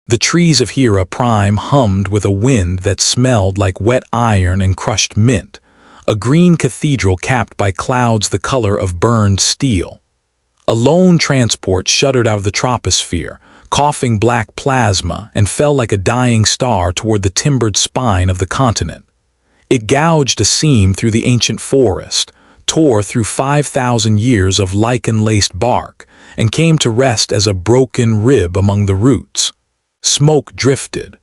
The trees of Hira Prime hummed with a wind that smelled like wet iron and crushed mint, a green cathedral capped by clouds the color of burned steel. A lone transport shuddered out of the troposphere, coughing black plasma, and fell like a dying star toward the timbered spine of the continent. It gouged a seam through the ancient forest, tore through 5,000 years of lichen-laced bark, and came to rest as a broken rib among the roots. Smoke drifted.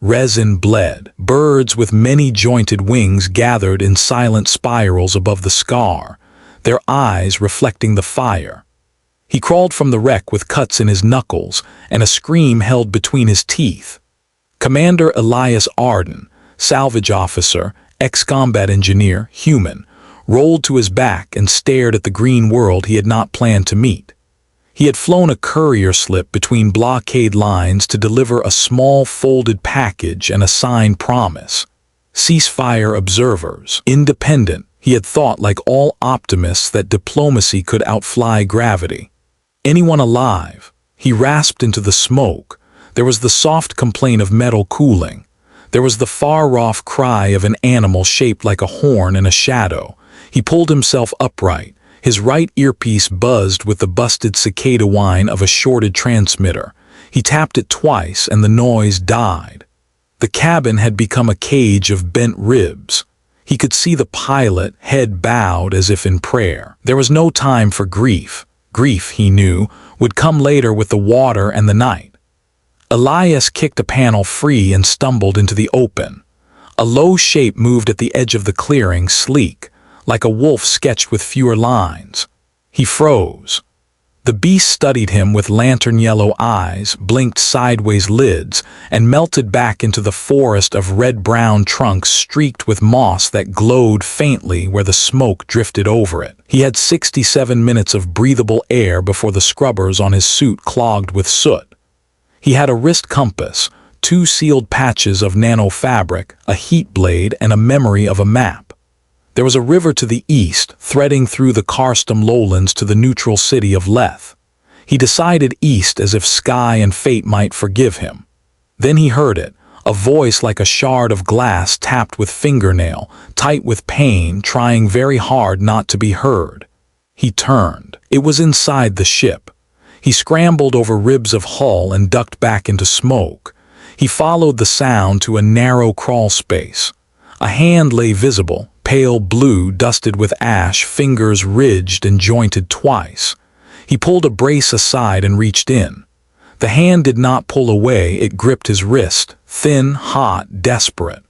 Resin bled. Birds with many-jointed wings gathered in silent spirals above the scar, their eyes reflecting the fire. He crawled from the wreck with cuts in his knuckles and a scream held between his teeth. Commander Elias Arden, salvage officer, ex-combat engineer, human, rolled to his back and stared at the green world he had not planned to meet. He had flown a courier slip between blockade lines to deliver a small folded package and a signed promise. Ceasefire observers. Independent, he had thought like all optimists that diplomacy could outfly gravity. Anyone alive? He rasped into the smoke. There was the soft complaint of metal cooling. There was the far-off cry of an animal shaped like a horn in a shadow. He pulled himself upright. His right earpiece buzzed with the busted cicada whine of a shorted transmitter. He tapped it twice and the noise died. The cabin had become a cage of bent ribs. He could see the pilot, head bowed as if in prayer. There was no time for grief. Grief, he knew, would come later with the water and the night. Elias kicked a panel free and stumbled into the open. A low shape moved at the edge of the clearing, sleek, like a wolf sketched with fewer lines. He froze. The beast studied him with lantern-yellow eyes, blinked sideways lids, and melted back into the forest of red-brown trunks streaked with moss that glowed faintly where the smoke drifted over it. He had 67 minutes of breathable air before the scrubbers on his suit clogged with soot. He had a wrist compass, 2 sealed patches of nanofabric, a heat blade, and a memory of a map. There was a river to the east, threading through the Karstum lowlands to the neutral city of Leth. He decided east as if sky and fate might forgive him. Then he heard it, a voice like a shard of glass tapped with fingernail, tight with pain, trying very hard not to be heard. He turned. It was inside the ship. He scrambled over ribs of hull and ducked back into smoke. He followed the sound to a narrow crawl space. A hand lay visible, pale blue, dusted with ash, fingers ridged and jointed twice. He pulled a brace aside and reached in. The hand did not pull away, it gripped his wrist, thin, hot, desperate.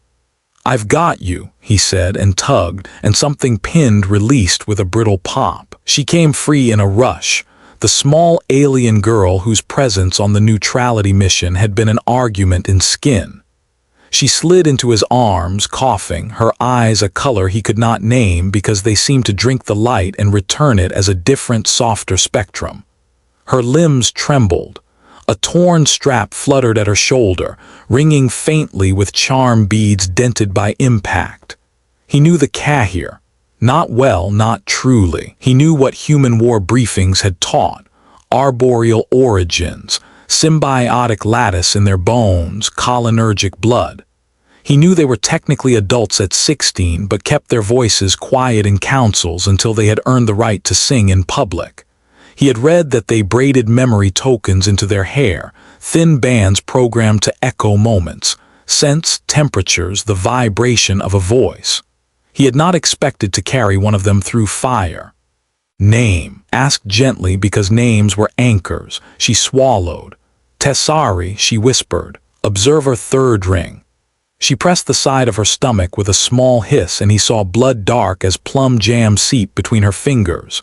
"I've got you," he said, and tugged, and something pinned released with a brittle pop. She came free in a rush. The small alien girl whose presence on the neutrality mission had been an argument in skin. She slid into his arms, coughing, her eyes a color he could not name because they seemed to drink the light and return it as a different, softer spectrum. Her limbs trembled. A torn strap fluttered at her shoulder, ringing faintly with charm beads dented by impact. He knew the Kahir. Not well, not truly. He knew what human war briefings had taught. Arboreal origins, symbiotic lattice in their bones, cholinergic blood. He knew they were technically adults at 16 but kept their voices quiet in councils until they had earned the right to sing in public. He had read that they braided memory tokens into their hair, thin bands programmed to echo moments, sense temperatures, the vibration of a voice. He had not expected to carry one of them through fire. "Name," asked gently because names were anchors. She swallowed. "Tessari," she whispered. "Observer third ring." She pressed the side of her stomach with a small hiss and he saw blood dark as plum jam seep between her fingers.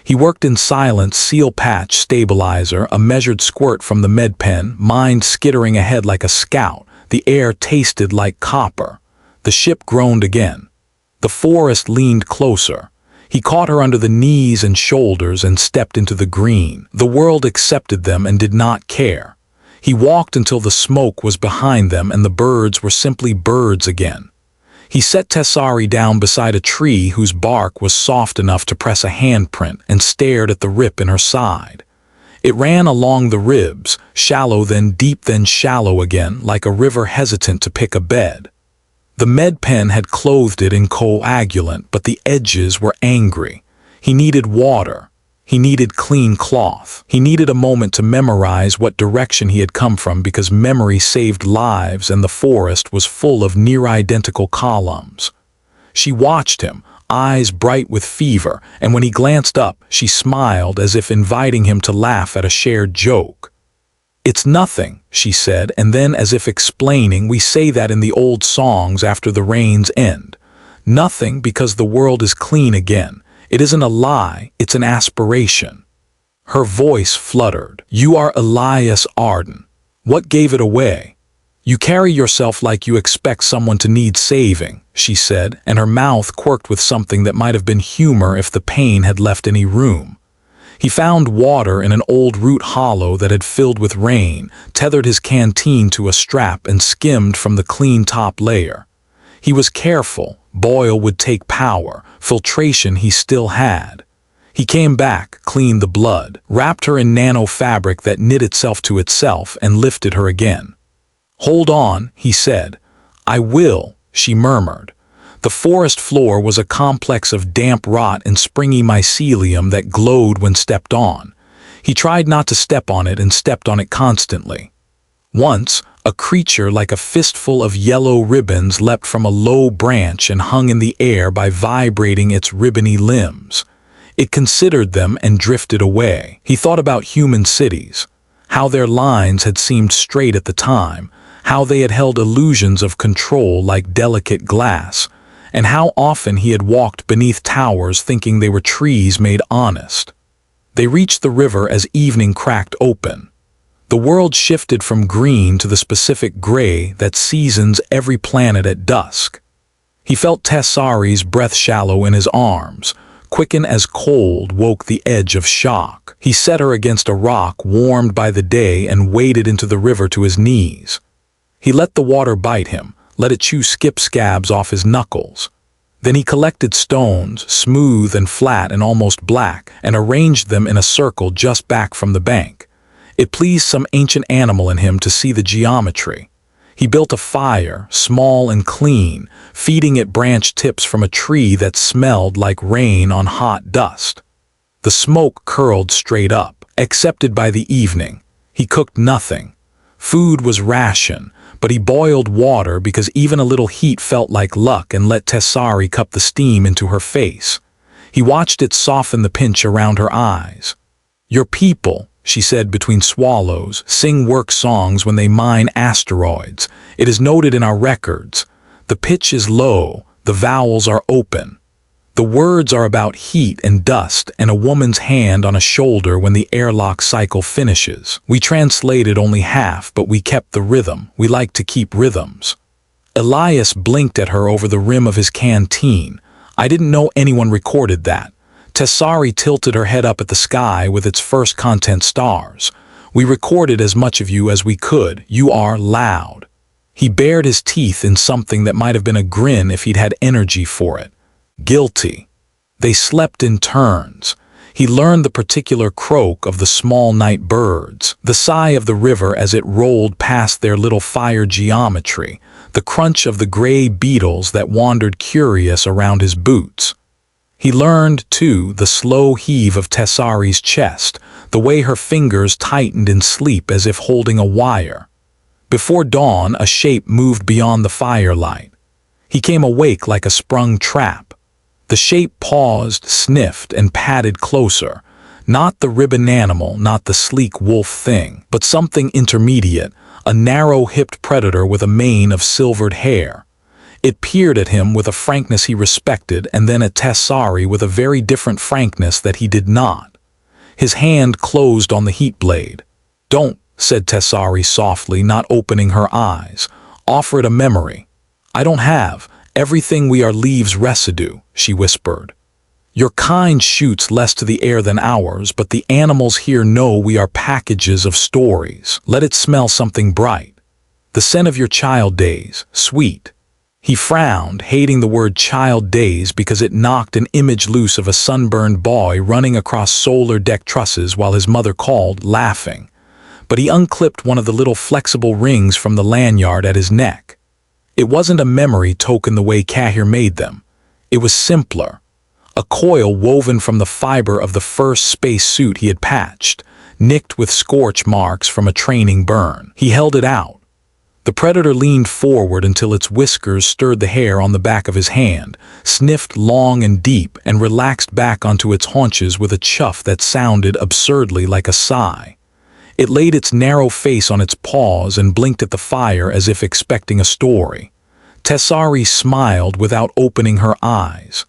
He worked in silence, seal patch, stabilizer, a measured squirt from the med pen, mind skittering ahead like a scout. The air tasted like copper. The ship groaned again. The forest leaned closer. He caught her under the knees and shoulders and stepped into the green. The world accepted them and did not care. He walked until the smoke was behind them and the birds were simply birds again. He set Tessari down beside a tree whose bark was soft enough to press a handprint and stared at the rip in her side. It ran along the ribs, shallow then deep then shallow again, like a river hesitant to pick a bed. The med pen had clothed it in coagulant, but the edges were angry. He needed water. He needed clean cloth. He needed a moment to memorize what direction he had come from, because memory saved lives and the forest was full of near-identical columns. She watched him, eyes bright with fever, and when he glanced up, she smiled as if inviting him to laugh at a shared joke. "It's nothing," she said, and then as if explaining, "We say that in the old songs after the rains end. Nothing because the world is clean again. It isn't a lie, it's an aspiration." Her voice fluttered. "You are Elias Arden. What gave it away?" "You carry yourself like you expect someone to need saving," she said, and her mouth quirked with something that might have been humor if the pain had left any room. He found water in an old root hollow that had filled with rain, tethered his canteen to a strap, and skimmed from the clean top layer. He was careful. Boil would take power. Filtration he still had. He came back, cleaned the blood, wrapped her in nano fabric that knit itself to itself, and lifted her again. "Hold on," he said. "I will," she murmured. The forest floor was a complex of damp rot and springy mycelium that glowed when stepped on. He tried not to step on it and stepped on it constantly. Once, a creature like a fistful of yellow ribbons leapt from a low branch and hung in the air by vibrating its ribbony limbs. It considered them and drifted away. He thought about human cities, how their lines had seemed straight at the time, how they had held illusions of control like delicate glass, and how often he had walked beneath towers thinking they were trees made honest. They reached the river as evening cracked open. The world shifted from green to the specific gray that seasons every planet at dusk. He felt Tessari's breath shallow in his arms, quicken as cold woke the edge of shock. He set her against a rock warmed by the day and waded into the river to his knees. He let the water bite him, let it chew skip scabs off his knuckles. Then he collected stones, smooth and flat and almost black, and arranged them in a circle just back from the bank. It pleased some ancient animal in him to see the geometry. He built a fire, small and clean, feeding it branch tips from a tree that smelled like rain on hot dust. The smoke curled straight up, accepted by the evening. He cooked nothing. Food was ration, but he boiled water because even a little heat felt like luck and let Tessari cup the steam into her face. He watched it soften the pinch around her eyes. "Your people," she said between swallows, "sing work songs when they mine asteroids. It is noted in our records. The pitch is low, the vowels are open. The words are about heat and dust and a woman's hand on a shoulder when the airlock cycle finishes. We translated only half, but we kept the rhythm. We like to keep rhythms." Elias blinked at her over the rim of his canteen. "I didn't know anyone recorded that." Tessari tilted her head up at the sky with its first content stars. "We recorded as much of you as we could. You are loud." He bared his teeth in something that might have been a grin if he'd had energy for it. Guilty. They slept in turns. He learned the particular croak of the small night birds, the sigh of the river as it rolled past their little fire geometry, the crunch of the gray beetles that wandered curious around his boots. He learned, too, the slow heave of Tessari's chest, the way her fingers tightened in sleep as if holding a wire. Before dawn, a shape moved beyond the firelight. He came awake like a sprung trap. The shape paused, sniffed, and padded closer. Not the ribbon animal, not the sleek wolf thing, but something intermediate, a narrow-hipped predator with a mane of silvered hair. It peered at him with a frankness he respected, and then at Tessari with a very different frankness that he did not. His hand closed on the heat blade. "Don't," said Tessari softly, not opening her eyes. "Offer it a memory." "I don't have. Everything we are leaves residue," she whispered. "Your kind shoots less to the air than ours, but the animals here know we are packages of stories. Let it smell something bright. The scent of your child days, sweet." He frowned, hating the word child days because it knocked an image loose of a sunburned boy running across solar deck trusses while his mother called, laughing. But he unclipped one of the little flexible rings from the lanyard at his neck. It wasn't a memory token the way Kahir made them. It was simpler. A coil woven from the fiber of the first space suit he had patched, nicked with scorch marks from a training burn. He held it out. The predator leaned forward until its whiskers stirred the hair on the back of his hand, sniffed long and deep, and relaxed back onto its haunches with a chuff that sounded absurdly like a sigh. It laid its narrow face on its paws and blinked at the fire as if expecting a story. Tessari smiled without opening her eyes.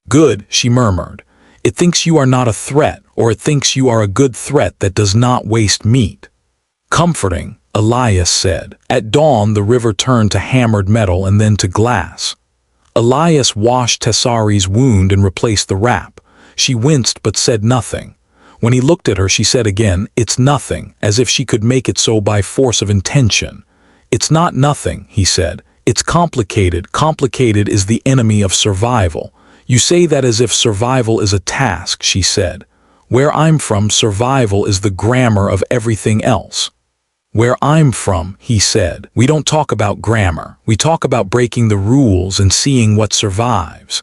"Good," she murmured. "It thinks you are not a threat, or it thinks you are a good threat that does not waste meat." "Comforting," Elias said. At dawn, the river turned to hammered metal and then to glass. Elias washed Tessari's wound and replaced the wrap. She winced but said nothing. When he looked at her, she said again, "It's nothing," as if she could make it so by force of intention. "It's not nothing," he said. "It's complicated. Complicated is the enemy of survival." "You say that as if survival is a task," she said. "Where I'm from, survival is the grammar of everything else." "Where I'm from," he said, "we don't talk about grammar. We talk about breaking the rules and seeing what survives."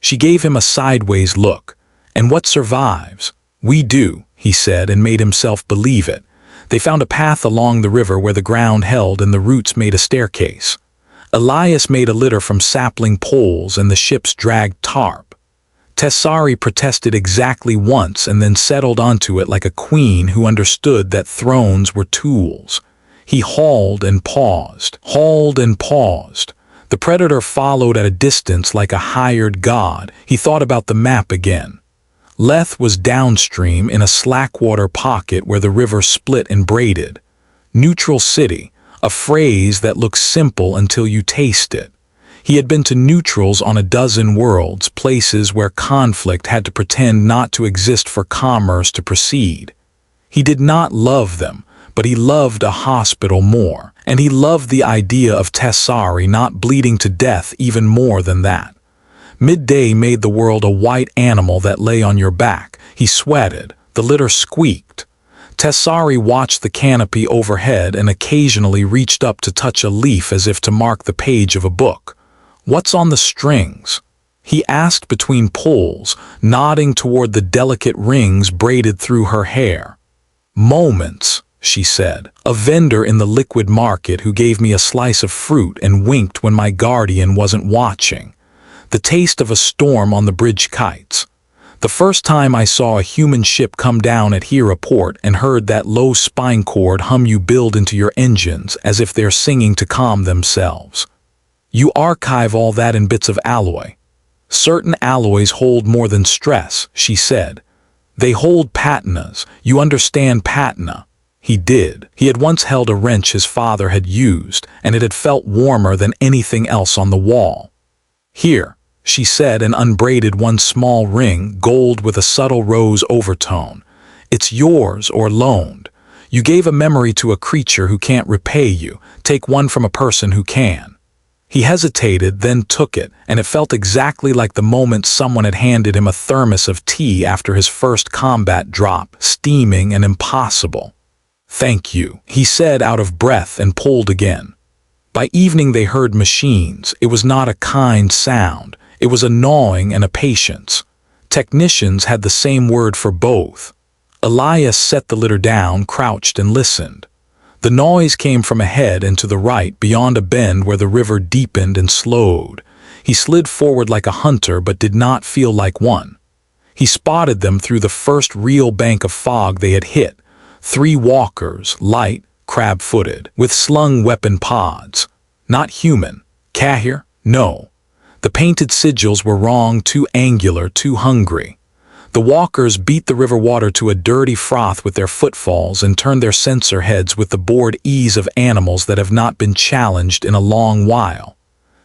She gave him a sideways look. "And what survives?" "We do," he said, and made himself believe it. They found a path along the river where the ground held and the roots made a staircase. Elias made a litter from sapling poles and the ship's dragged tarp. Tessari protested exactly once and then settled onto it like a queen who understood that thrones were tools. He hauled and paused, hauled and paused. The predator followed at a distance like a hired god. He thought about the map again. Leth was downstream in a slackwater pocket where the river split and braided. Neutral city, a phrase that looks simple until you taste it. He had been to neutrals on a dozen worlds, places where conflict had to pretend not to exist for commerce to proceed. He did not love them, but he loved a hospital more, and he loved the idea of Tessari not bleeding to death even more than that. Midday made the world a white animal that lay on your back. He sweated. The litter squeaked. Tessari watched the canopy overhead and occasionally reached up to touch a leaf as if to mark the page of a book. "What's on the strings?" he asked between pulls, nodding toward the delicate rings braided through her hair. "Moments," she said. "A vendor in the liquid market who gave me a slice of fruit and winked when my guardian wasn't watching. The taste of a storm on the bridge kites. The first time I saw a human ship come down at Hira port and heard that low spine chord hum you build into your engines as if they're singing to calm themselves. You archive all that in bits of alloy. Certain alloys hold more than stress," she said. "They hold patinas. You understand patina?" He did. He had once held a wrench his father had used, and it had felt warmer than anything else on the wall. "Here," she said, and unbraided one small ring, gold with a subtle rose overtone. "It's yours or loaned. You gave a memory to a creature who can't repay you. Take one from a person who can." He hesitated, then took it, and it felt exactly like the moment someone had handed him a thermos of tea after his first combat drop, steaming and impossible. "Thank you," he said out of breath and pulled again. By evening they heard machines. It was not a kind sound. It was a gnawing and a patience. Technicians had the same word for both. Elias set the litter down, crouched and listened. The noise came from ahead and to the right, beyond a bend where the river deepened and slowed. He slid forward like a hunter but did not feel like one. He spotted them through the first real bank of fog they had hit. 3 walkers, light, crab-footed, with slung weapon pods. Not human. Kahir? No. The painted sigils were wrong, too angular, too hungry. The walkers beat the river water to a dirty froth with their footfalls and turned their sensor heads with the bored ease of animals that have not been challenged in a long while.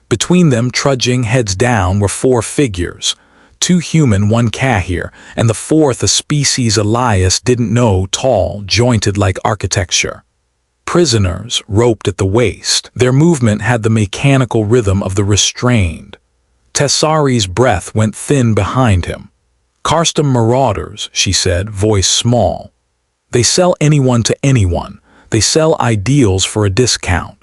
Between them, trudging heads down, were 4 figures. 2 human, 1 Kahir, and the 4th a species Elias didn't know, tall, jointed like architecture. prisoners, roped at the waist. Their movement had the mechanical rhythm of the restrained. Tessari's breath went thin behind him. "Karstam marauders," she said, voice small. "They sell anyone to anyone. They sell ideals for a discount."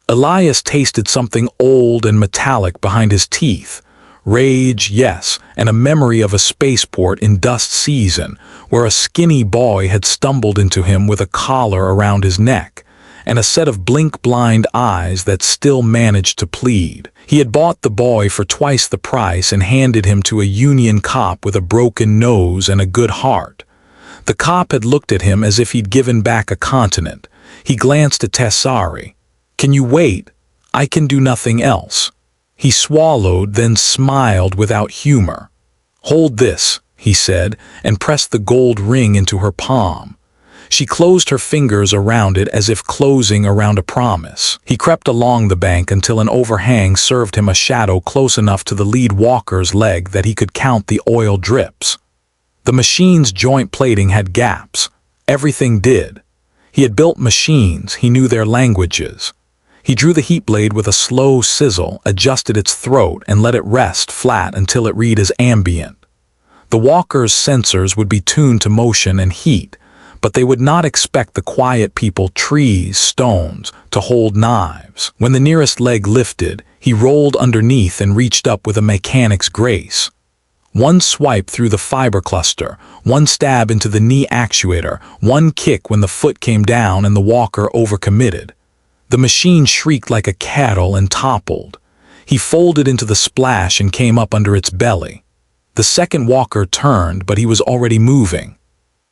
Elias tasted something old and metallic behind his teeth. Rage, yes, and a memory of a spaceport in dust season, where a skinny boy had stumbled into him with a collar around his neck, and a set of blink-blind eyes that still managed to plead. He had bought the boy for twice the price and handed him to a union cop with a broken nose and a good heart. The cop had looked at him as if he'd given back a continent. He glanced at Tessari. "Can you wait? I can do nothing else." He swallowed, then smiled without humor. "Hold this," he said, and pressed the gold ring into her palm. She closed her fingers around it as if closing around a promise. He crept along the bank until an overhang served him a shadow close enough to the lead walker's leg that he could count the oil drips. The machine's joint plating had gaps. Everything did. He had built machines, he knew their languages. He drew the heat blade with a slow sizzle, adjusted its throat, and let it rest flat until it read as ambient. The walker's sensors would be tuned to motion and heat, but they would not expect the quiet people, trees, stones, to hold knives. When the nearest leg lifted, he rolled underneath and reached up with a mechanic's grace. One swipe through the fiber cluster, one stab into the knee actuator, one kick when the foot came down and the walker overcommitted. The machine shrieked like a cattle and toppled. He folded into the splash and came up under its belly. The second walker turned, but he was already moving.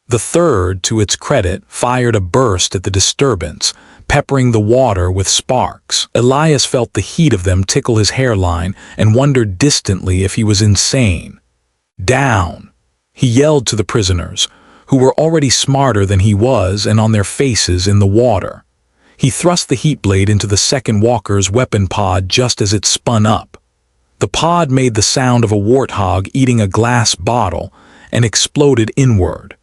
The third, to its credit, fired a burst at the disturbance, peppering the water with sparks. Elias felt the heat of them tickle his hairline and wondered distantly if he was insane. "Down!" he yelled to the prisoners, who were already smarter than he was and on their faces in the water. He thrust the heat blade into the second walker's weapon pod just as it spun up. The pod made the sound of a warthog eating a glass bottle and exploded inward.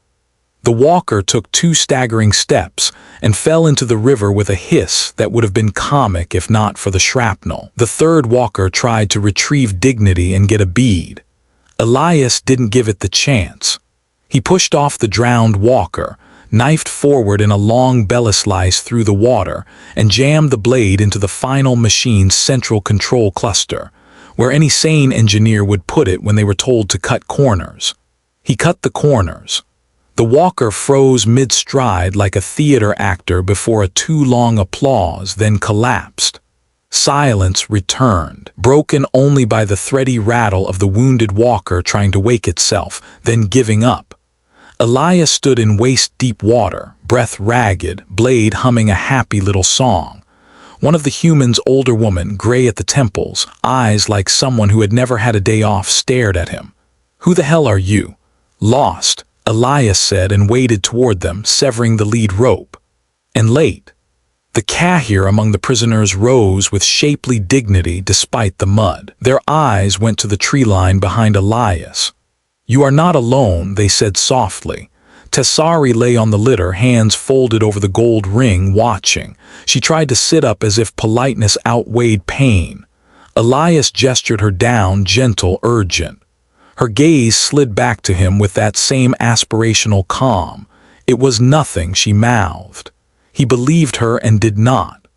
The walker took 2 staggering steps and fell into the river with a hiss that would have been comic if not for the shrapnel. The third walker tried to retrieve dignity and get a bead. Elias didn't give it the chance. He pushed off the drowned walker, knifed forward in a long belly slice through the water, and jammed the blade into the final machine's central control cluster, where any sane engineer would put it when they were told to cut corners. He cut the corners. The walker froze mid-stride like a theater actor before a too long applause, then collapsed. Silence returned, broken only by the thready rattle of the wounded walker trying to wake itself, then giving up. Elias stood in waist-deep water, breath ragged, blade humming a happy little song. One of the humans' older woman, gray at the temples, eyes like someone who had never had a day off, stared at him. "Who the hell are you?" "Lost," Elias said and waded toward them, severing the lead rope. "And late." The Kahir among the prisoners rose with shapely dignity despite the mud. Their eyes went to the tree line behind Elias. "You are not alone," they said softly. Tessari lay on the litter, hands folded over the gold ring, watching. She tried to sit up as if politeness outweighed pain. Elias gestured her down, gentle, urgent. Her gaze slid back to him with that same aspirational calm. It was nothing, she mouthed. He believed her and did not.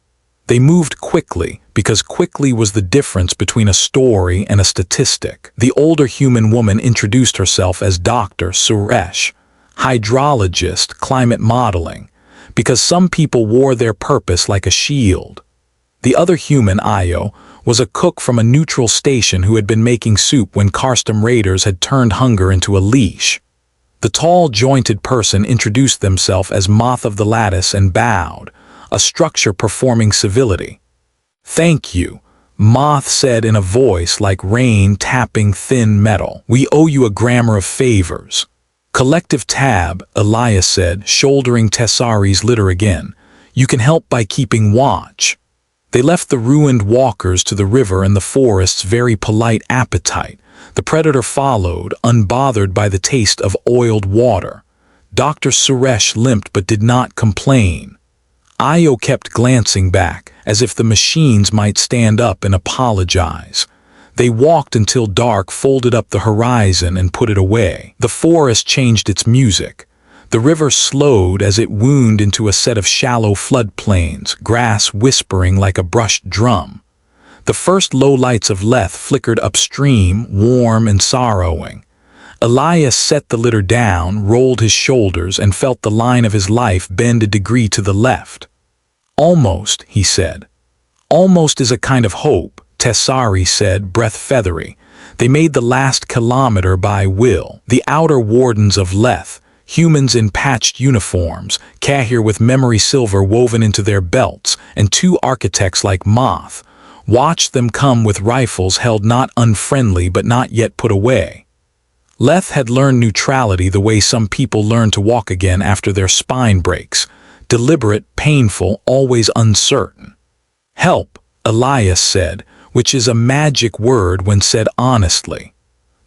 They moved quickly, because quickly was the difference between a story and a statistic. The older human woman introduced herself as Dr. Suresh, hydrologist, climate modeling, because some people wore their purpose like a shield. The other human, Io, was a cook from a neutral station who had been making soup when Karstam raiders had turned hunger into a leash. The tall, jointed person introduced themselves as Moth of the Lattice and bowed, a structure performing civility. "Thank you," Moth said in a voice like rain tapping thin metal. "We owe you a grammar of favors." "Collective tab," Elias said, shouldering Tessari's litter again. "You can help by keeping watch." They left the ruined walkers to the river and the forest's very polite appetite. The predator followed, unbothered by the taste of oiled water. Dr. Suresh limped but did not complain. Io kept glancing back, as if the machines might stand up and apologize. They walked until dark folded up the horizon and put it away. The forest changed its music. The river slowed as it wound into a set of shallow floodplains, grass whispering like a brushed drum. The first low lights of Leth flickered upstream, warm and sorrowing. Elias set the litter down, rolled his shoulders, and felt the line of his life bend a degree to the left. "Almost," he said. "Almost is a kind of hope," Tessari said, breath feathery. "They made the last kilometer by will. The outer wardens of Leth, humans in patched uniforms, Kahir with memory silver woven into their belts, and two architects like Moth, watched them come with rifles held not unfriendly but not yet put away. Leth had learned neutrality the way some people learn to walk again after their spine breaks, deliberate, painful, always uncertain. "Help," Elias said, which is a magic word when said honestly.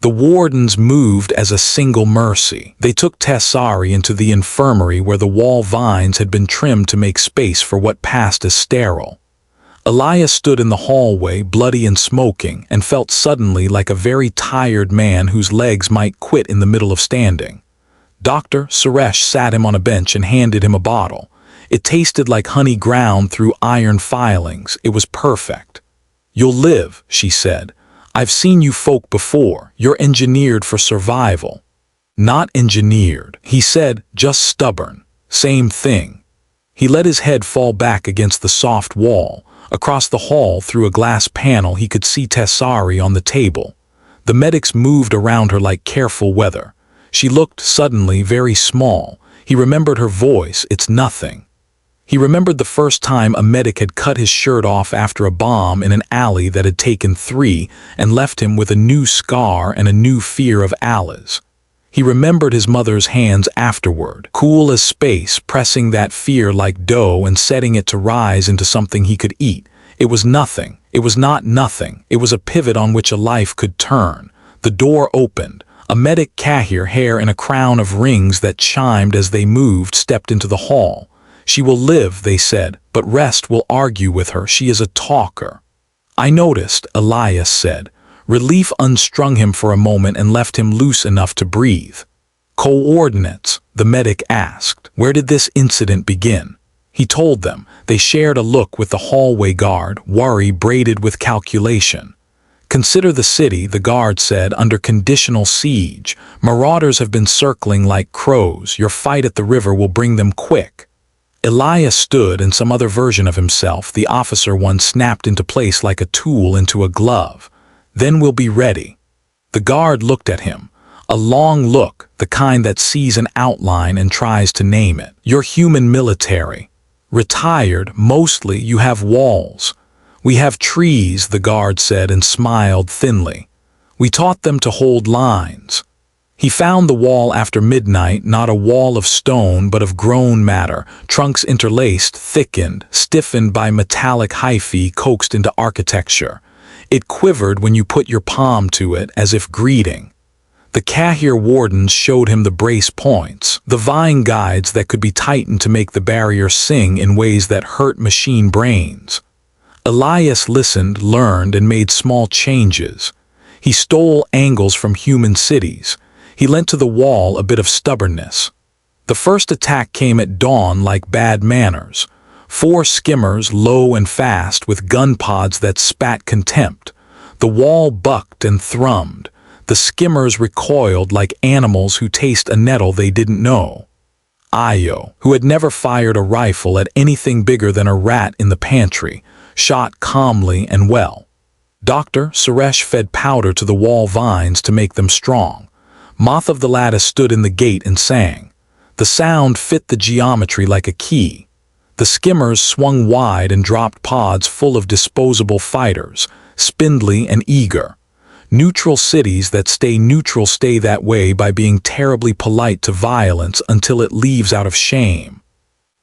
The wardens moved as a single mercy. They took Tessari into the infirmary where the wall vines had been trimmed to make space for what passed as sterile. Elias stood in the hallway, bloody and smoking, and felt suddenly like a very tired man whose legs might quit in the middle of standing. Dr. Suresh sat him on a bench and handed him a bottle. It tasted like honey ground through iron filings. It was perfect. "You'll live," she said. "I've seen you folk before. You're engineered for survival." "Not engineered," he said, "just stubborn. Same thing." He let his head fall back against the soft wall. Across the hall, through a glass panel, he could see Tessari on the table. The medics moved around her like careful weather. She looked suddenly very small. He remembered her voice. "It's nothing." He remembered the first time a medic had cut his shirt off after a bomb in an alley that had taken 3 and left him with a new scar and a new fear of Allah's. He remembered his mother's hands afterward, cool as space, pressing that fear like dough and setting it to rise into something he could eat. It was nothing. It was not nothing. It was a pivot on which a life could turn. The door opened. A medic, Kahir, hair in a crown of rings that chimed as they moved, stepped into the hall. "She will live," they said, "but rest will argue with her. She is a talker." "I noticed," Elias said. Relief unstrung him for a moment and left him loose enough to breathe. "Coordinates?" the medic asked. "Where did this incident begin?" He told them. They shared a look with the hallway guard, worry braided with calculation. "Consider the city," the guard said, "under conditional siege. Marauders have been circling like crows. Your fight at the river will bring them quick." Elias stood, and some other version of himself, the officer one, snapped into place like a tool into a glove. "Then we'll be ready." The guard looked at him. A long look, the kind that sees an outline and tries to name it. "You're human military. Retired, mostly. You have walls." "We have trees," the guard said and smiled thinly. "We taught them to hold lines." He found the wall after midnight, not a wall of stone but of grown matter, trunks interlaced, thickened, stiffened by metallic hyphae coaxed into architecture. It quivered when you put your palm to it, as if greeting. The Kahir wardens showed him the brace points, the vine guides that could be tightened to make the barrier sing in ways that hurt machine brains. Elias listened, learned, and made small changes. He stole angles from human cities. He lent to the wall a bit of stubbornness. The first attack came at dawn like bad manners. 4 skimmers, low and fast, with gun pods that spat contempt. The wall bucked and thrummed. The skimmers recoiled like animals who taste a nettle they didn't know. Io, who had never fired a rifle at anything bigger than a rat in the pantry, shot calmly and well. Dr. Suresh fed powder to the wall vines to make them strong. Moth of the lattice stood in the gate and sang. The sound fit the geometry like a key. The skimmers swung wide and dropped pods full of disposable fighters, spindly and eager. Neutral cities that stay neutral stay that way by being terribly polite to violence until it leaves out of shame.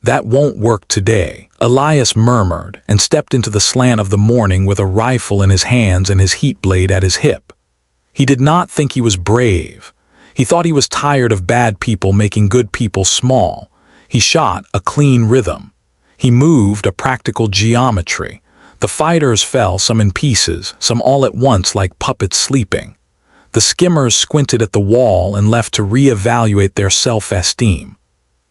"That won't work today," Elias murmured, and stepped into the slant of the morning with a rifle in his hands and his heat blade at his hip. He did not think he was brave. He thought he was tired of bad people making good people small. He shot a clean rhythm. He moved a practical geometry. The fighters fell, some in pieces, some all at once like puppets sleeping. The skimmers squinted at the wall and left to reevaluate their self-esteem.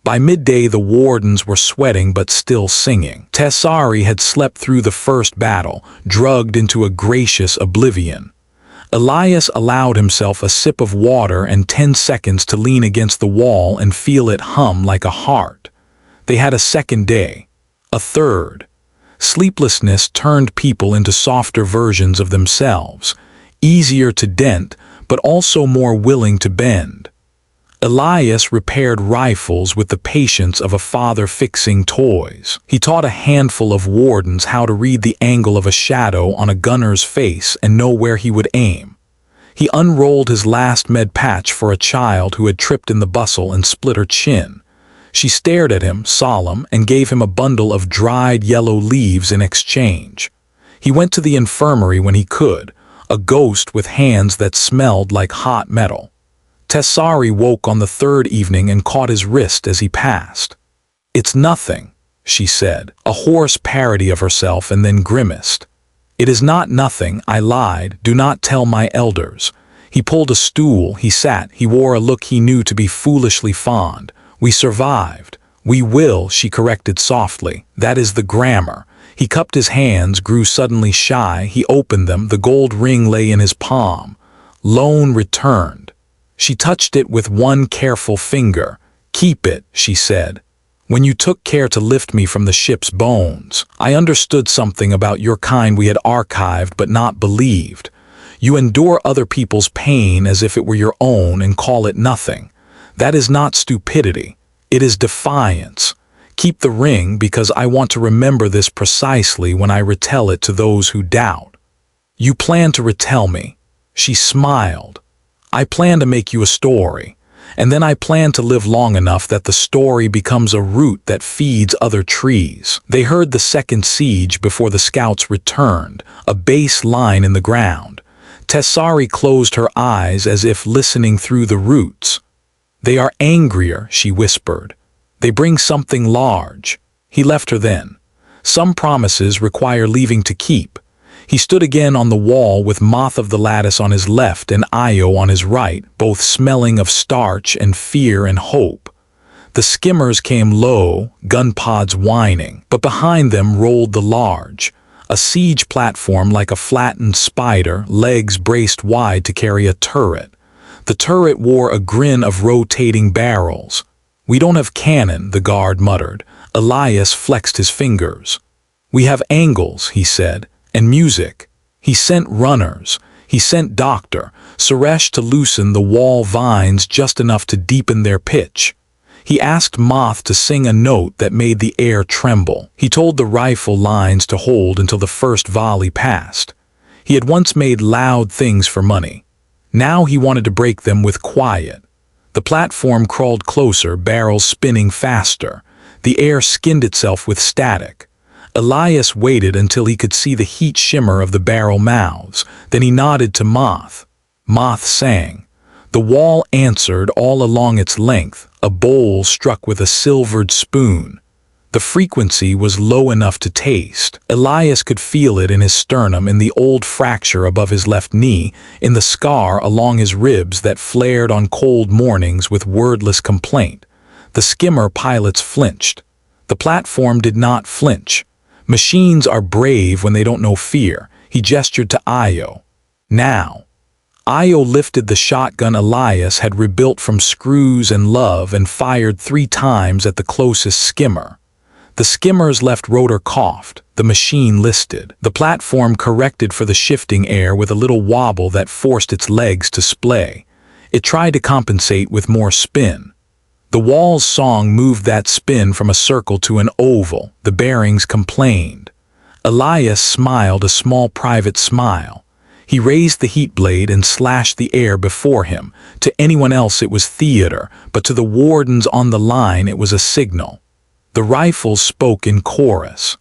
By midday the wardens were sweating but still singing. Tessari had slept through the first battle, drugged into a gracious oblivion. Elias allowed himself a sip of water and 10 seconds to lean against the wall and feel it hum like a heart. They had a second day, a third. Sleeplessness turned people into softer versions of themselves, easier to dent but also more willing to bend. Elias repaired rifles with the patience of a father fixing toys. He taught a handful of wardens how to read the angle of a shadow on a gunner's face and know where he would aim. He unrolled his last med patch for a child who had tripped in the bustle and split her chin. She stared at him, solemn, and gave him a bundle of dried yellow leaves in exchange. He went to the infirmary when he could, a ghost with hands that smelled like hot metal. Tessari woke on the third evening and caught his wrist as he passed. "It's nothing," she said, a hoarse parody of herself, and then grimaced. "It is not nothing," I lied. "Do not tell my elders." He pulled a stool, he sat, he wore a look he knew to be foolishly fond. "We survived. We will," she corrected softly. "That is the grammar." He cupped his hands, grew suddenly shy. He opened them. The gold ring lay in his palm. Loan returned. She touched it with one careful finger. "Keep it," she said. "When you took care to lift me from the ship's bones, I understood something about your kind we had archived but not believed. You endure other people's pain as if it were your own and call it nothing. That is not stupidity. It is defiance. Keep the ring because I want to remember this precisely when I retell it to those who doubt." "You plan to retell me?" She smiled. "I plan to make you a story, and then I plan to live long enough that the story becomes a root that feeds other trees." They heard the second siege before the scouts returned, a base line in the ground. Tessari closed her eyes as if listening through the roots. "They are angrier," she whispered. "They bring something large." He left her then. Some promises require leaving to keep. He stood again on the wall with Moth of the Lattice on his left and Io on his right, both smelling of starch and fear and hope. The skimmers came low, gun pods whining, but behind them rolled the large, a siege platform like a flattened spider, legs braced wide to carry a turret. The turret wore a grin of rotating barrels. "We don't have cannon," the guard muttered. Elias flexed his fingers. "We have angles," he said. "And music." He sent runners. He sent Dr. Suresh to loosen the wall vines just enough to deepen their pitch. He asked Moth to sing a note that made the air tremble. He told the rifle lines to hold until the first volley passed. He had once made loud things for money. Now he wanted to break them with quiet. The platform crawled closer, barrels spinning faster. The air skinned itself with static. Elias waited until he could see the heat shimmer of the barrel mouths. Then he nodded to Moth. Moth sang. The wall answered all along its length, a bowl struck with a silvered spoon. The frequency was low enough to taste. Elias could feel it in his sternum, in the old fracture above his left knee, in the scar along his ribs that flared on cold mornings with wordless complaint. The skimmer pilots flinched. The platform did not flinch. Machines are brave when they don't know fear. He gestured to Io. Now. Io lifted the shotgun Elias had rebuilt from screws and love and fired 3 times at the closest skimmer. The skimmer's left rotor coughed. The machine listed. The platform corrected for the shifting air with a little wobble that forced its legs to splay. It tried to compensate with more spin. The wall's song moved that spin from a circle to an oval. The bearings complained. Elias smiled a small private smile. He raised the heat blade and slashed the air before him. To anyone else it was theater, but to the wardens on the line it was a signal. The rifles spoke in chorus.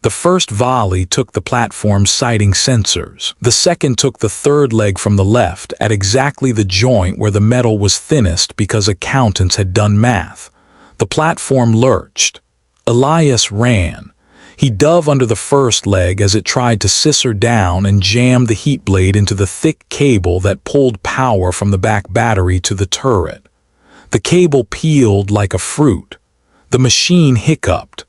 The first volley took the platform's sighting sensors. The second took the third leg from the left at exactly the joint where the metal was thinnest because accountants had done math. The platform lurched. Elias ran. He dove under the first leg as it tried to scissor down and jammed the heat blade into the thick cable that pulled power from the back battery to the turret. The cable peeled like a fruit. The machine hiccuped.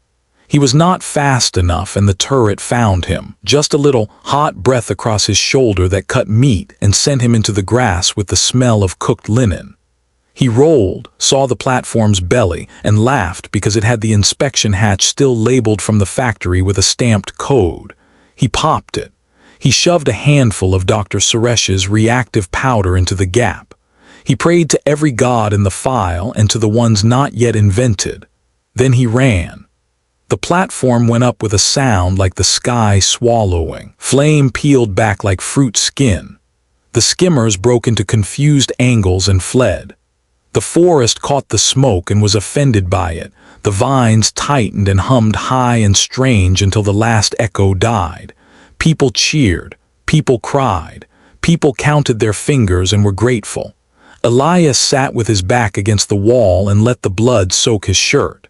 He was not fast enough and the turret found him. Just a little hot breath across his shoulder that cut meat and sent him into the grass with the smell of cooked linen. He rolled, saw the platform's belly, and laughed because it had the inspection hatch still labeled from the factory with a stamped code. He popped it. He shoved a handful of Dr. Suresh's reactive powder into the gap. He prayed to every god in the file and to the ones not yet invented. Then he ran. The platform went up with a sound like the sky swallowing. Flame peeled back like fruit skin. The skimmers broke into confused angles and fled. The forest caught the smoke and was offended by it. The vines tightened and hummed high and strange until the last echo died. People cheered. People cried. People counted their fingers and were grateful. Elias sat with his back against the wall and let the blood soak his shirt.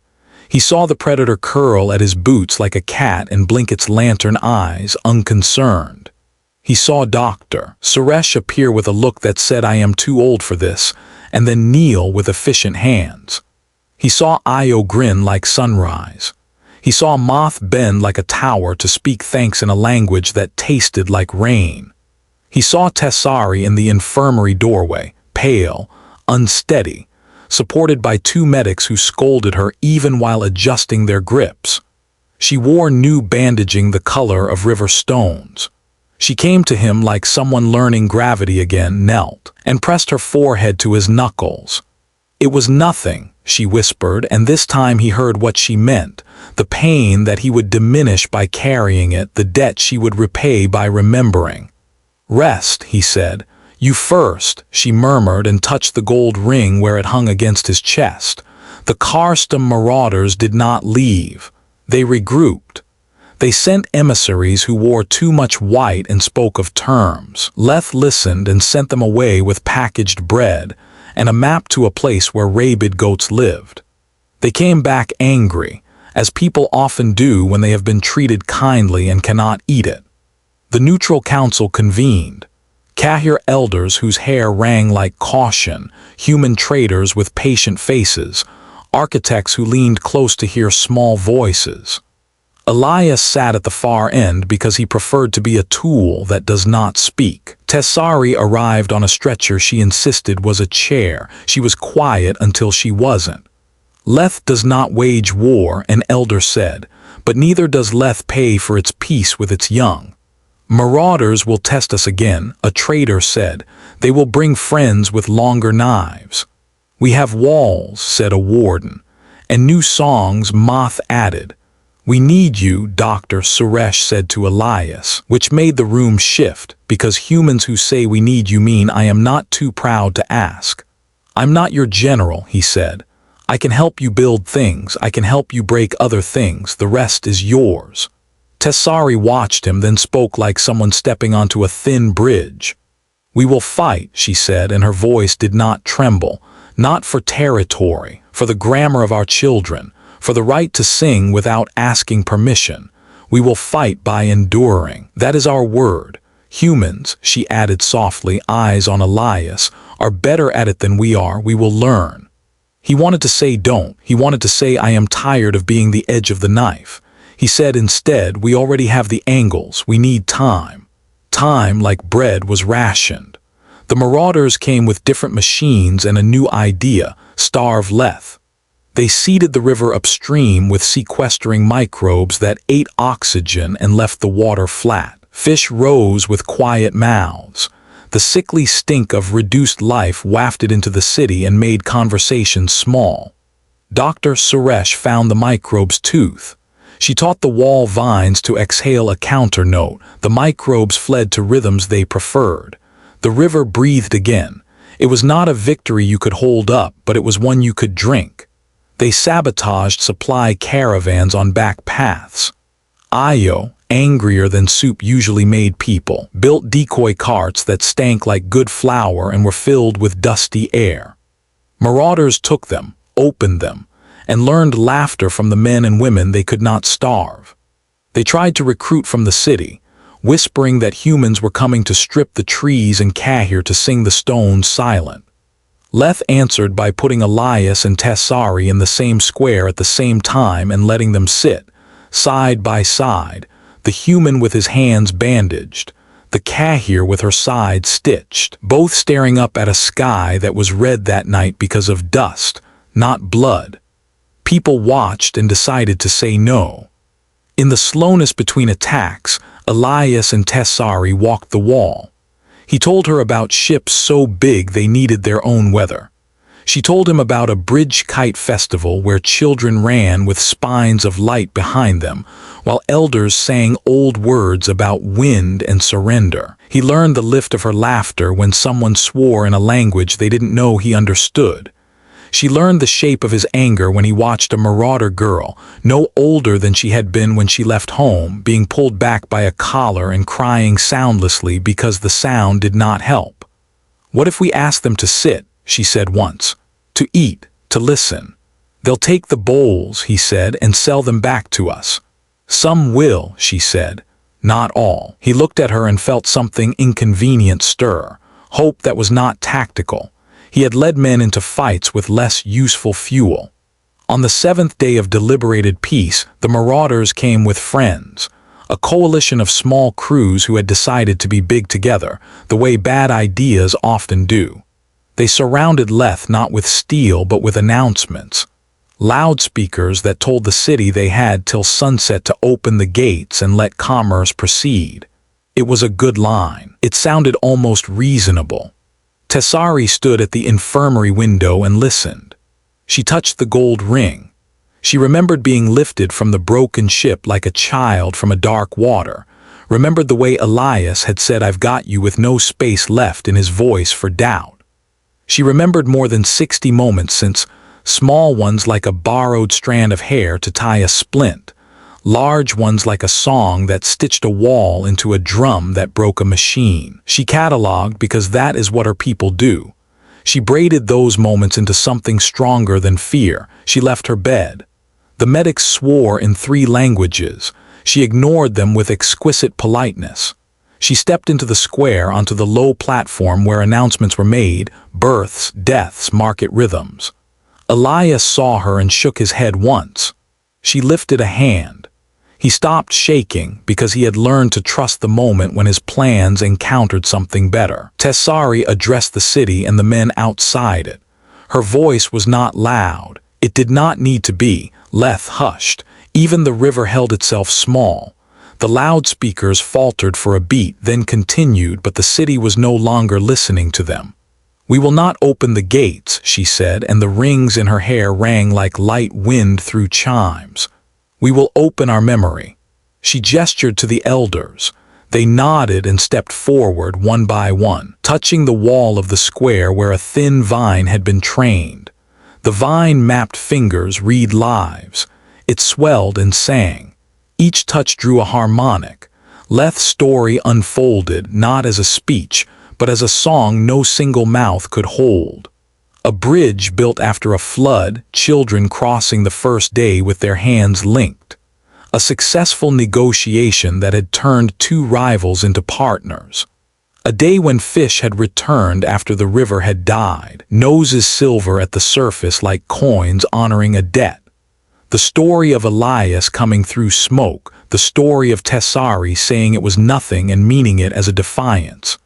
He saw the predator curl at his boots like a cat and blink its lantern eyes, unconcerned. He saw Dr. Suresh appear with a look that said, "I am too old for this," and then kneel with efficient hands. He saw Io grin like sunrise. He saw Moth bend like a tower to speak thanks in a language that tasted like rain. He saw Tessari in the infirmary doorway, pale, unsteady, supported by two medics who scolded her even while adjusting their grips. She wore new bandaging the color of river stones. She came to him like someone learning gravity again, knelt, and pressed her forehead to his knuckles. "It was nothing," she whispered, and this time he heard what she meant, the pain that he would diminish by carrying it, the debt she would repay by remembering. "Rest," he said. "You first," she murmured and touched the gold ring where it hung against his chest. The Karstam marauders did not leave. They regrouped. They sent emissaries who wore too much white and spoke of terms. Leth listened and sent them away with packaged bread and a map to a place where rabid goats lived. They came back angry, as people often do when they have been treated kindly and cannot eat it. The neutral council convened. Kahir elders whose hair rang like caution, human traders with patient faces, architects who leaned close to hear small voices. Elias sat at the far end because he preferred to be a tool that does not speak. Tessari arrived on a stretcher she insisted was a chair. She was quiet until she wasn't. "Leth does not wage war," an elder said, "but neither does Leth pay for its peace with its young." "Marauders will test us again," a trader said. "They will bring friends with longer knives." "We have walls," said a warden. "And new songs," Moth added. "We need you," Dr. Suresh said to Elias, which made the room shift, because humans who say we need you mean I am not too proud to ask. "I'm not your general," he said. "I can help you build things, I can help you break other things, the rest is yours." Tessari watched him, then spoke like someone stepping onto a thin bridge. "We will fight," she said, and her voice did not tremble. "Not for territory, for the grammar of our children, for the right to sing without asking permission. We will fight by enduring. That is our word. Humans," she added softly, eyes on Elias, "are better at it than we are. We will learn." He wanted to say don't. He wanted to say I am tired of being the edge of the knife. He said instead, we already have the angles. We need time. Time, like bread, was rationed. The marauders came with different machines and a new idea, starve Leth. They seeded the river upstream with sequestering microbes that ate oxygen and left the water flat. Fish rose with quiet mouths. The sickly stink of reduced life wafted into the city and made conversation small. Dr. Suresh found the microbe's tooth. She taught the wall vines to exhale a counter note. The microbes fled to rhythms they preferred. The river breathed again. It was not a victory you could hold up, but it was one you could drink. They sabotaged supply caravans on back paths. Io, angrier than soup usually made people, built decoy carts that stank like good flour and were filled with dusty air. Marauders took them, opened them, and learned laughter from the men and women they could not starve. They tried to recruit from the city, whispering that humans were coming to strip the trees and Kahir to sing the stones silent. Leth answered by putting Elias and Tessari in the same square at the same time and letting them sit, side by side, the human with his hands bandaged, the Kahir with her side stitched, both staring up at a sky that was red that night because of dust, not blood. People watched and decided to say no. In the slowness between attacks, Elias and Tessari walked the wall. He told her about ships so big they needed their own weather. She told him about a bridge kite festival where children ran with spines of light behind them, while elders sang old words about wind and surrender. He learned the lift of her laughter when someone swore in a language they didn't know he understood. She learned the shape of his anger when he watched a marauder girl, no older than she had been when she left home, being pulled back by a collar and crying soundlessly because the sound did not help. "What if we ask them to sit?" she said once. "To eat, to listen. They'll take the bowls," he said, "and sell them back to us." "Some will," she said. "Not all." He looked at her and felt something inconvenient stir, hope that was not tactical. He had led men into fights with less useful fuel. On the 7th day of deliberated peace, the marauders came with friends, a coalition of small crews who had decided to be big together, the way bad ideas often do. They surrounded Leth not with steel but with announcements, loudspeakers that told the city they had till sunset to open the gates and let commerce proceed. It was a good line. It sounded almost reasonable. Tessari stood at the infirmary window and listened. She touched the gold ring. She remembered being lifted from the broken ship like a child from a dark water, remembered the way Elias had said, "I've got you," with no space left in his voice for doubt. She remembered more than 60 moments since, small ones like a borrowed strand of hair to tie a splint, large ones like a song that stitched a wall into a drum that broke a machine. She cataloged because that is what her people do. She braided those moments into something stronger than fear. She left her bed. The medics swore in 3 languages. She ignored them with exquisite politeness. She stepped into the square onto the low platform where announcements were made, births, deaths, market rhythms. Elias saw her and shook his head once. She lifted a hand. He stopped shaking because he had learned to trust the moment when his plans encountered something better. Tessari addressed the city and the men outside it. Her voice was not loud. It did not need to be. Leth hushed. Even the river held itself small. The loudspeakers faltered for a beat, then continued, but the city was no longer listening to them. "We will not open the gates," she said, and the rings in her hair rang like light wind through chimes. "We will open our memory." She gestured to the elders. They nodded and stepped forward one by one, touching the wall of the square where a thin vine had been trained. The vine-mapped fingers read lives. It swelled and sang. Each touch drew a harmonic. Leth's story unfolded not as a speech, but as a song no single mouth could hold. A bridge built after a flood, children crossing the first day with their hands linked. A successful negotiation that had turned 2 rivals into partners. A day when fish had returned after the river had died, noses silver at the surface like coins honoring a debt. The story of Elias coming through smoke, the story of Tessari saying it was nothing and meaning it as a defiance.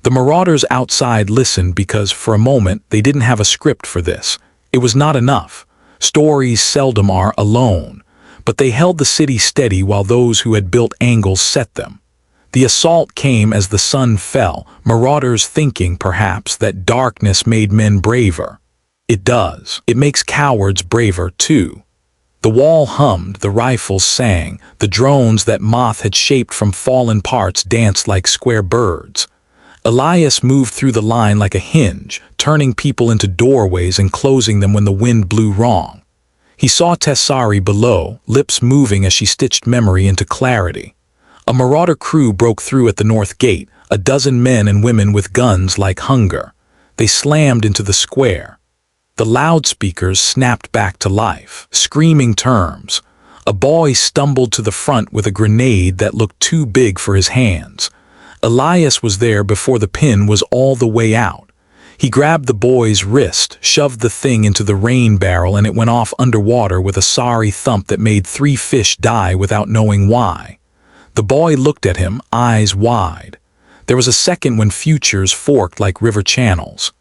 The marauders outside listened because, for a moment, they didn't have a script for this. It was not enough. Stories seldom are alone. But they held the city steady while those who had built angles set them. The assault came as the sun fell, marauders thinking, perhaps, that darkness made men braver. It does. It makes cowards braver, too. The wall hummed, the rifles sang, the drones that Moth had shaped from fallen parts danced like square birds. Elias moved through the line like a hinge, turning people into doorways and closing them when the wind blew wrong. He saw Tessari below, lips moving as she stitched memory into clarity. A marauder crew broke through at the north gate, a dozen men and women with guns like hunger. They slammed into the square. The loudspeakers snapped back to life, screaming terms. A boy stumbled to the front with a grenade that looked too big for his hands. Elias was there before the pin was all the way out. He grabbed the boy's wrist, shoved the thing into the rain barrel, and it went off underwater with a sorry thump that made 3 fish die without knowing why. The boy looked at him, eyes wide. There was a second when futures forked like river channels.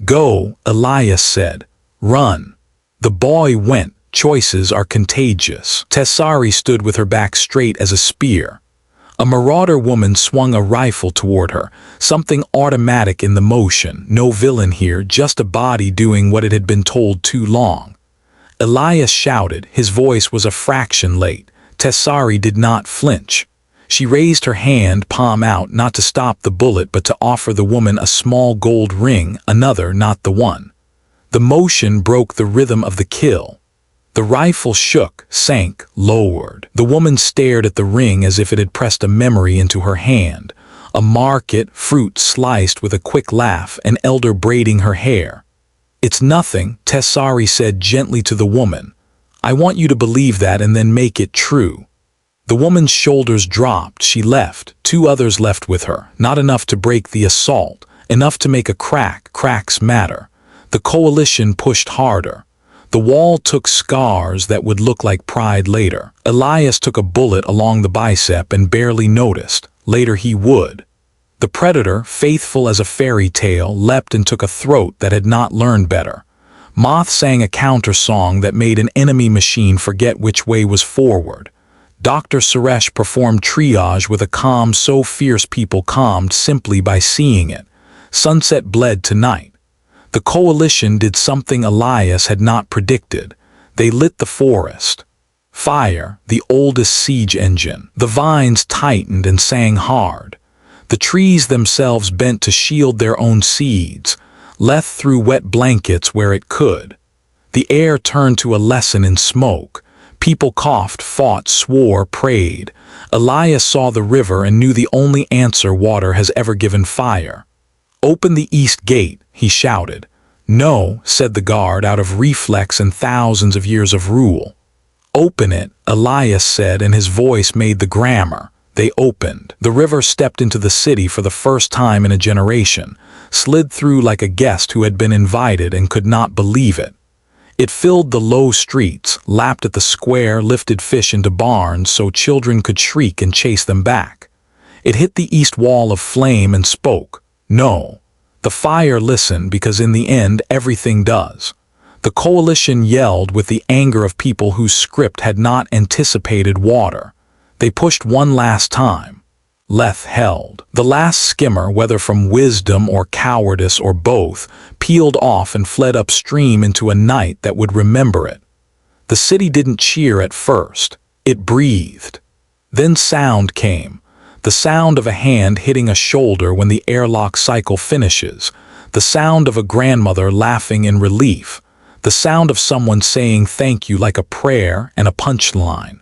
"Go," Elias said. "Run." The boy went. Choices are contagious. Tessari stood with her back straight as a spear. A marauder woman swung a rifle toward her, something automatic in the motion. No villain here, just a body doing what it had been told too long. Elias shouted. His voice was a fraction late. Tessari did not flinch. She raised her hand, palm out, not to stop the bullet but to offer the woman a small gold ring, another, not the one. The motion broke the rhythm of the kill. The rifle shook, sank, lowered. The woman stared at the ring as if it had pressed a memory into her hand. A market, fruit sliced with a quick laugh, an elder braiding her hair. "It's nothing," Tessari said gently to the woman. "I want you to believe that and then make it true." The woman's shoulders dropped. She left. 2 others left with her. Not enough to break the assault. Enough to make a crack. Cracks matter. The coalition pushed harder. The wall took scars that would look like pride later. Elias took a bullet along the bicep and barely noticed. Later he would. The predator, faithful as a fairy tale, leapt and took a throat that had not learned better. Moth sang a counter song that made an enemy machine forget which way was forward. Dr. Suresh performed triage with a calm so fierce people calmed simply by seeing it. Sunset bled to night. The coalition did something Elias had not predicted. They lit the forest. Fire, the oldest siege engine. The vines tightened and sang hard. The trees themselves bent to shield their own seeds. Leth threw wet blankets where it could. The air turned to a lesson in smoke. People coughed, fought, swore, prayed. Elias saw the river and knew the only answer water has ever given fire. "Open the east gate," he shouted. "No," said the guard out of reflex and thousands of years of rule. "Open it," Elias said, and his voice made the grammar. They opened. The river stepped into the city for the first time in a generation, slid through like a guest who had been invited and could not believe it. It filled the low streets, lapped at the square, lifted fish into barns so children could shriek and chase them back. It hit the east wall of flame and spoke. No. The fire listened because in the end everything does. The coalition yelled with the anger of people whose script had not anticipated water. They pushed one last time. Leth held. The last skimmer, whether from wisdom or cowardice or both, peeled off and fled upstream into a night that would remember it. The city didn't cheer at first. It breathed. Then sound came. The sound of a hand hitting a shoulder when the airlock cycle finishes. The sound of a grandmother laughing in relief. The sound of someone saying thank you like a prayer and a punchline.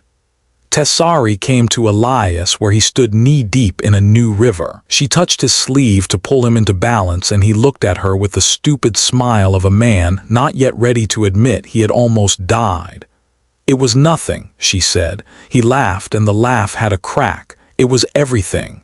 Tessari came to Elias where he stood knee-deep in a new river. She touched his sleeve to pull him into balance, and he looked at her with the stupid smile of a man not yet ready to admit he had almost died. "It was nothing," she said. He laughed, and the laugh had a crack. "It was everything."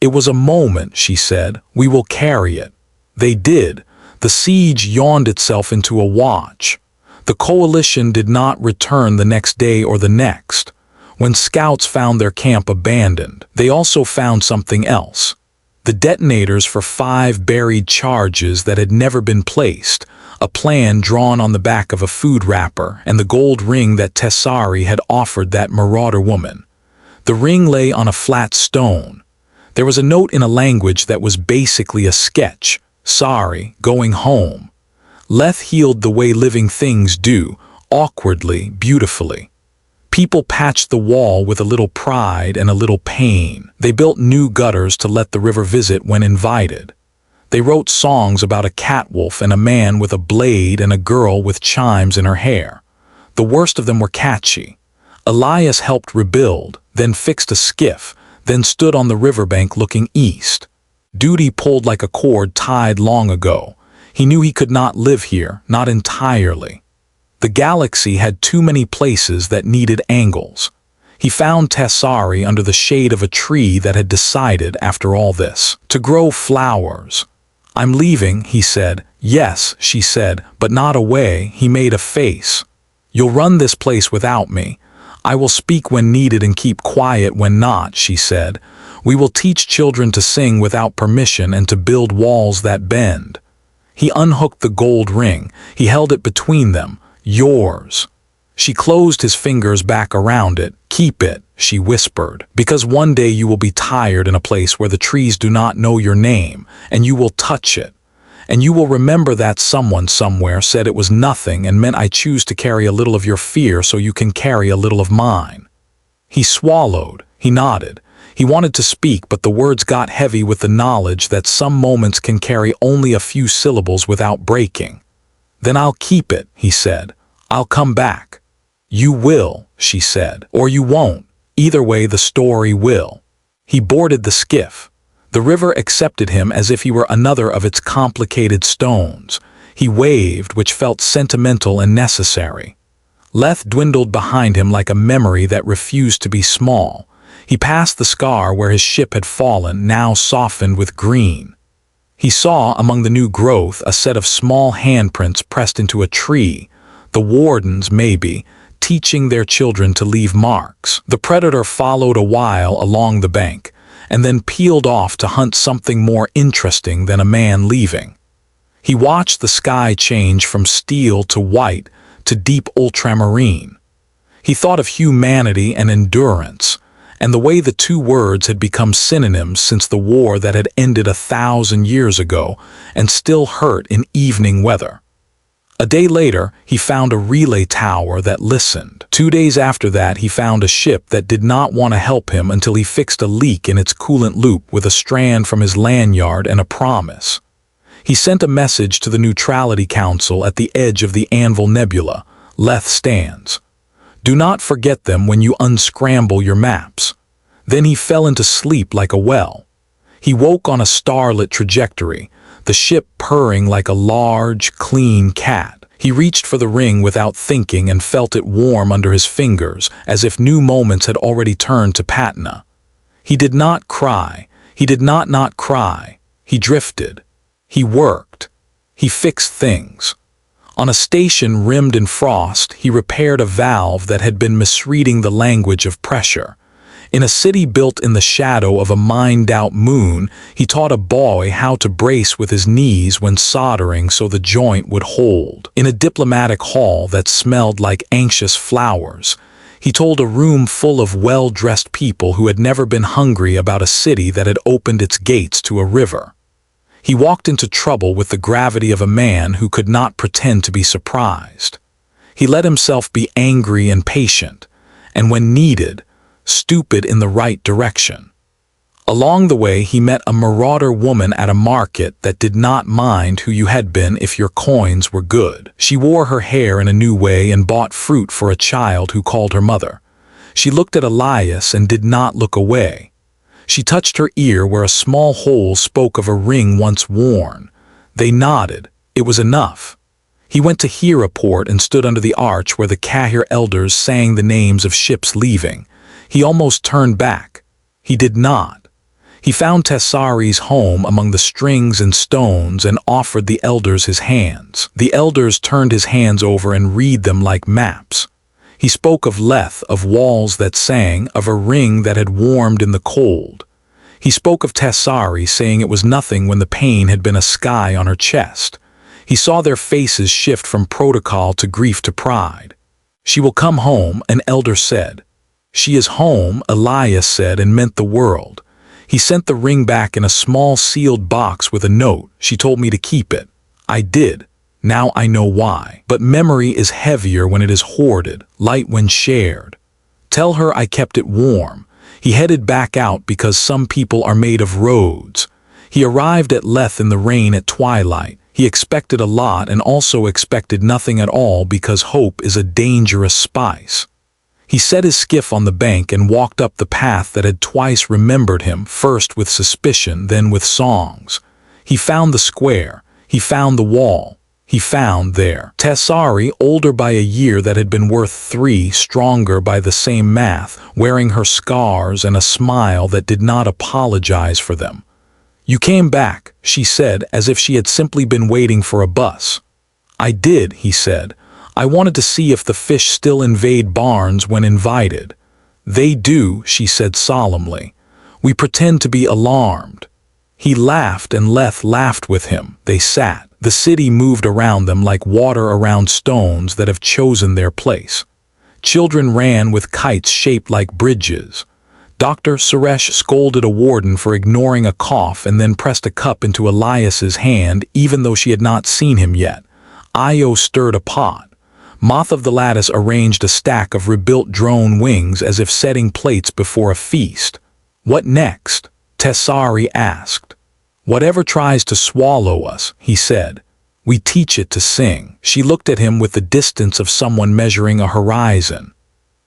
"It was a moment," she said. "We will carry it." They did. The siege yawned itself into a watch. The coalition did not return the next day or the next. When scouts found their camp abandoned, they also found something else. The detonators for 5 buried charges that had never been placed, a plan drawn on the back of a food wrapper, and the gold ring that Tessari had offered that marauder woman. The ring lay on a flat stone. There was a note in a language that was basically a sketch. "Sorry, going home." Leth healed the way living things do, awkwardly, beautifully. People patched the wall with a little pride and a little pain. They built new gutters to let the river visit when invited. They wrote songs about a catwolf and a man with a blade and a girl with chimes in her hair. The worst of them were catchy. Elias helped rebuild, then fixed a skiff, then stood on the riverbank looking east. Duty pulled like a cord tied long ago. He knew he could not live here, not entirely. The galaxy had too many places that needed angles. He found Tessari under the shade of a tree that had decided, after all this, to grow flowers. "I'm leaving," he said. "Yes," she said, "but not away." He made a face. "You'll run this place without me. I will speak when needed and keep quiet when not," she said. "We will teach children to sing without permission and to build walls that bend." He unhooked the gold ring. He held it between them. "Yours." She closed his fingers back around it. "Keep it," she whispered, "because one day you will be tired in a place where the trees do not know your name, and you will touch it. And you will remember that someone somewhere said it was nothing and meant I choose to carry a little of your fear so you can carry a little of mine." He swallowed. He nodded. He wanted to speak, but the words got heavy with the knowledge that some moments can carry only a few syllables without breaking. "Then I'll keep it," he said. "I'll come back." "You will," she said, "or you won't. Either way, the story will." He boarded the skiff. The river accepted him as if he were another of its complicated stones. He waved, which felt sentimental and necessary. Leth dwindled behind him like a memory that refused to be small. He passed the scar where his ship had fallen, now softened with green. He saw among the new growth a set of small handprints pressed into a tree, the wardens, maybe, teaching their children to leave marks. The predator followed a while along the bank, and then peeled off to hunt something more interesting than a man leaving. He watched the sky change from steel to white to deep ultramarine. He thought of humanity and endurance, and the way the two words had become synonyms since the war that had ended 1,000 years ago and still hurt in evening weather. A day later, he found a relay tower that listened. 2 days after that, he found a ship that did not want to help him until he fixed a leak in its coolant loop with a strand from his lanyard and a promise. He sent a message to the Neutrality Council at the edge of the Anvil Nebula. "Leth stands. Do not forget them when you unscramble your maps." Then he fell into sleep like a well. He woke on a starlit trajectory, the ship purring like a large, clean cat. He reached for the ring without thinking and felt it warm under his fingers, as if new moments had already turned to patina. He did not cry. He did not cry. He drifted. He worked. He fixed things. On a station rimmed in frost, he repaired a valve that had been misreading the language of pressure. In a city built in the shadow of a mined-out moon, he taught a boy how to brace with his knees when soldering so the joint would hold. In a diplomatic hall that smelled like anxious flowers, he told a room full of well-dressed people who had never been hungry about a city that had opened its gates to a river. He walked into trouble with the gravity of a man who could not pretend to be surprised. He let himself be angry and patient, and when needed, stupid in the right direction. Along the way, he met a marauder woman at a market that did not mind who you had been if your coins were good. She wore her hair in a new way and bought fruit for a child who called her mother. She looked at Elias and did not look away. She touched her ear where a small hole spoke of a ring once worn. They nodded. It was enough. He went to Hira Port and stood under the arch where the Kahir elders sang the names of ships leaving. He almost turned back. He did not. He found Tessari's home among the strings and stones and offered the elders his hands. The elders turned his hands over and read them like maps. He spoke of Leth, of walls that sang, of a ring that had warmed in the cold. He spoke of Tessari, saying it was nothing when the pain had been a sky on her chest. He saw their faces shift from protocol to grief to pride. "She will come home," an elder said. "She is home," Elias said, and meant the world. He sent the ring back in a small sealed box with a note. "She told me to keep it. I did. Now I know why. But memory is heavier when it is hoarded, light when shared. Tell her I kept it warm." He headed back out because some people are made of roads. He arrived at Leth in the rain at twilight. He expected a lot and also expected nothing at all because hope is a dangerous spice. He set his skiff on the bank and walked up the path that had twice remembered him, first with suspicion, then with songs. He found the square. He found the wall. He found there. Tessari, older by a year that had been worth 3, stronger by the same math, wearing her scars and a smile that did not apologize for them. "You came back," she said, as if she had simply been waiting for a bus. "I did," he said. "I wanted to see if the fish still invade barns when invited." "They do," she said solemnly. "We pretend to be alarmed." He laughed and Leth laughed with him. They sat. The city moved around them like water around stones that have chosen their place. Children ran with kites shaped like bridges. Dr. Suresh scolded a warden for ignoring a cough and then pressed a cup into Elias's hand even though she had not seen him yet. Io stirred a pot. Moth of the Lattice arranged a stack of rebuilt drone wings as if setting plates before a feast. "What next?" Tessari asked. "Whatever tries to swallow us," he said. "We teach it to sing." She looked at him with the distance of someone measuring a horizon.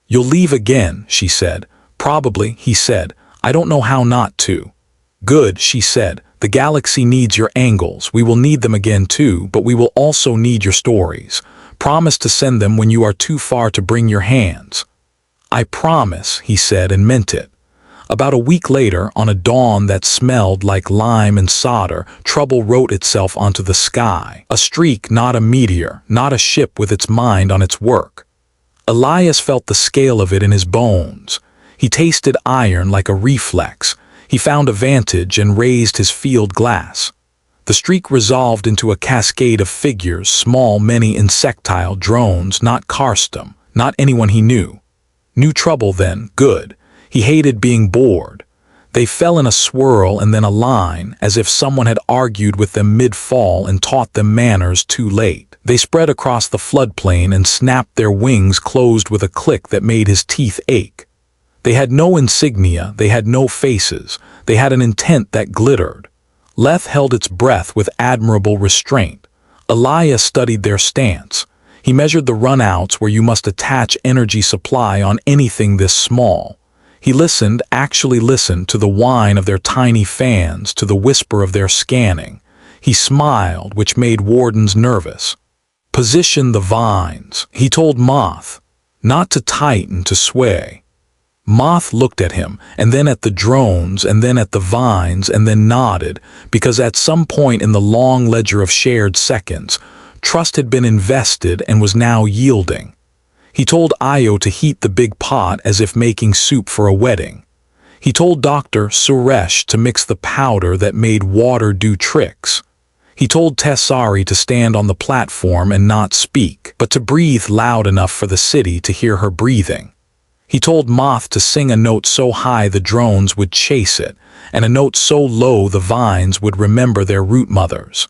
"You'll leave again," she said. "Probably," he said. "I don't know how not to." "Good," she said. "The galaxy needs your angles. We will need them again too, but we will also need your stories. Promise to send them when you are too far to bring your hands." "I promise," he said, and meant it. About a week later, on a dawn that smelled like lime and solder, trouble wrote itself onto the sky. A streak, not a meteor, not a ship with its mind on its work. Elias felt the scale of it in his bones. He tasted iron like a reflex. He found a vantage and raised his field glass. The streak resolved into a cascade of figures, small, many insectile drones, not Karstum, not anyone he knew. New trouble then, good. He hated being bored. They fell in a swirl and then a line, as if someone had argued with them mid-fall and taught them manners too late. They spread across the floodplain and snapped their wings closed with a click that made his teeth ache. They had no insignia, they had no faces, they had an intent that glittered. Leth held its breath with admirable restraint. Elias studied their stance. He measured the runouts where you must attach energy supply on anything this small. He listened, actually listened, to the whine of their tiny fans, to the whisper of their scanning. He smiled, which made wardens nervous. "Position the vines," he told Moth. "Not to tighten, to sway." Moth looked at him, and then at the drones, and then at the vines, and then nodded, because at some point in the long ledger of shared seconds, trust had been invested and was now yielding. He told Io to heat the big pot as if making soup for a wedding. He told Dr. Suresh to mix the powder that made water do tricks. He told Tessari to stand on the platform and not speak, but to breathe loud enough for the city to hear her breathing. He told Moth to sing a note so high the drones would chase it, and a note so low the vines would remember their root mothers.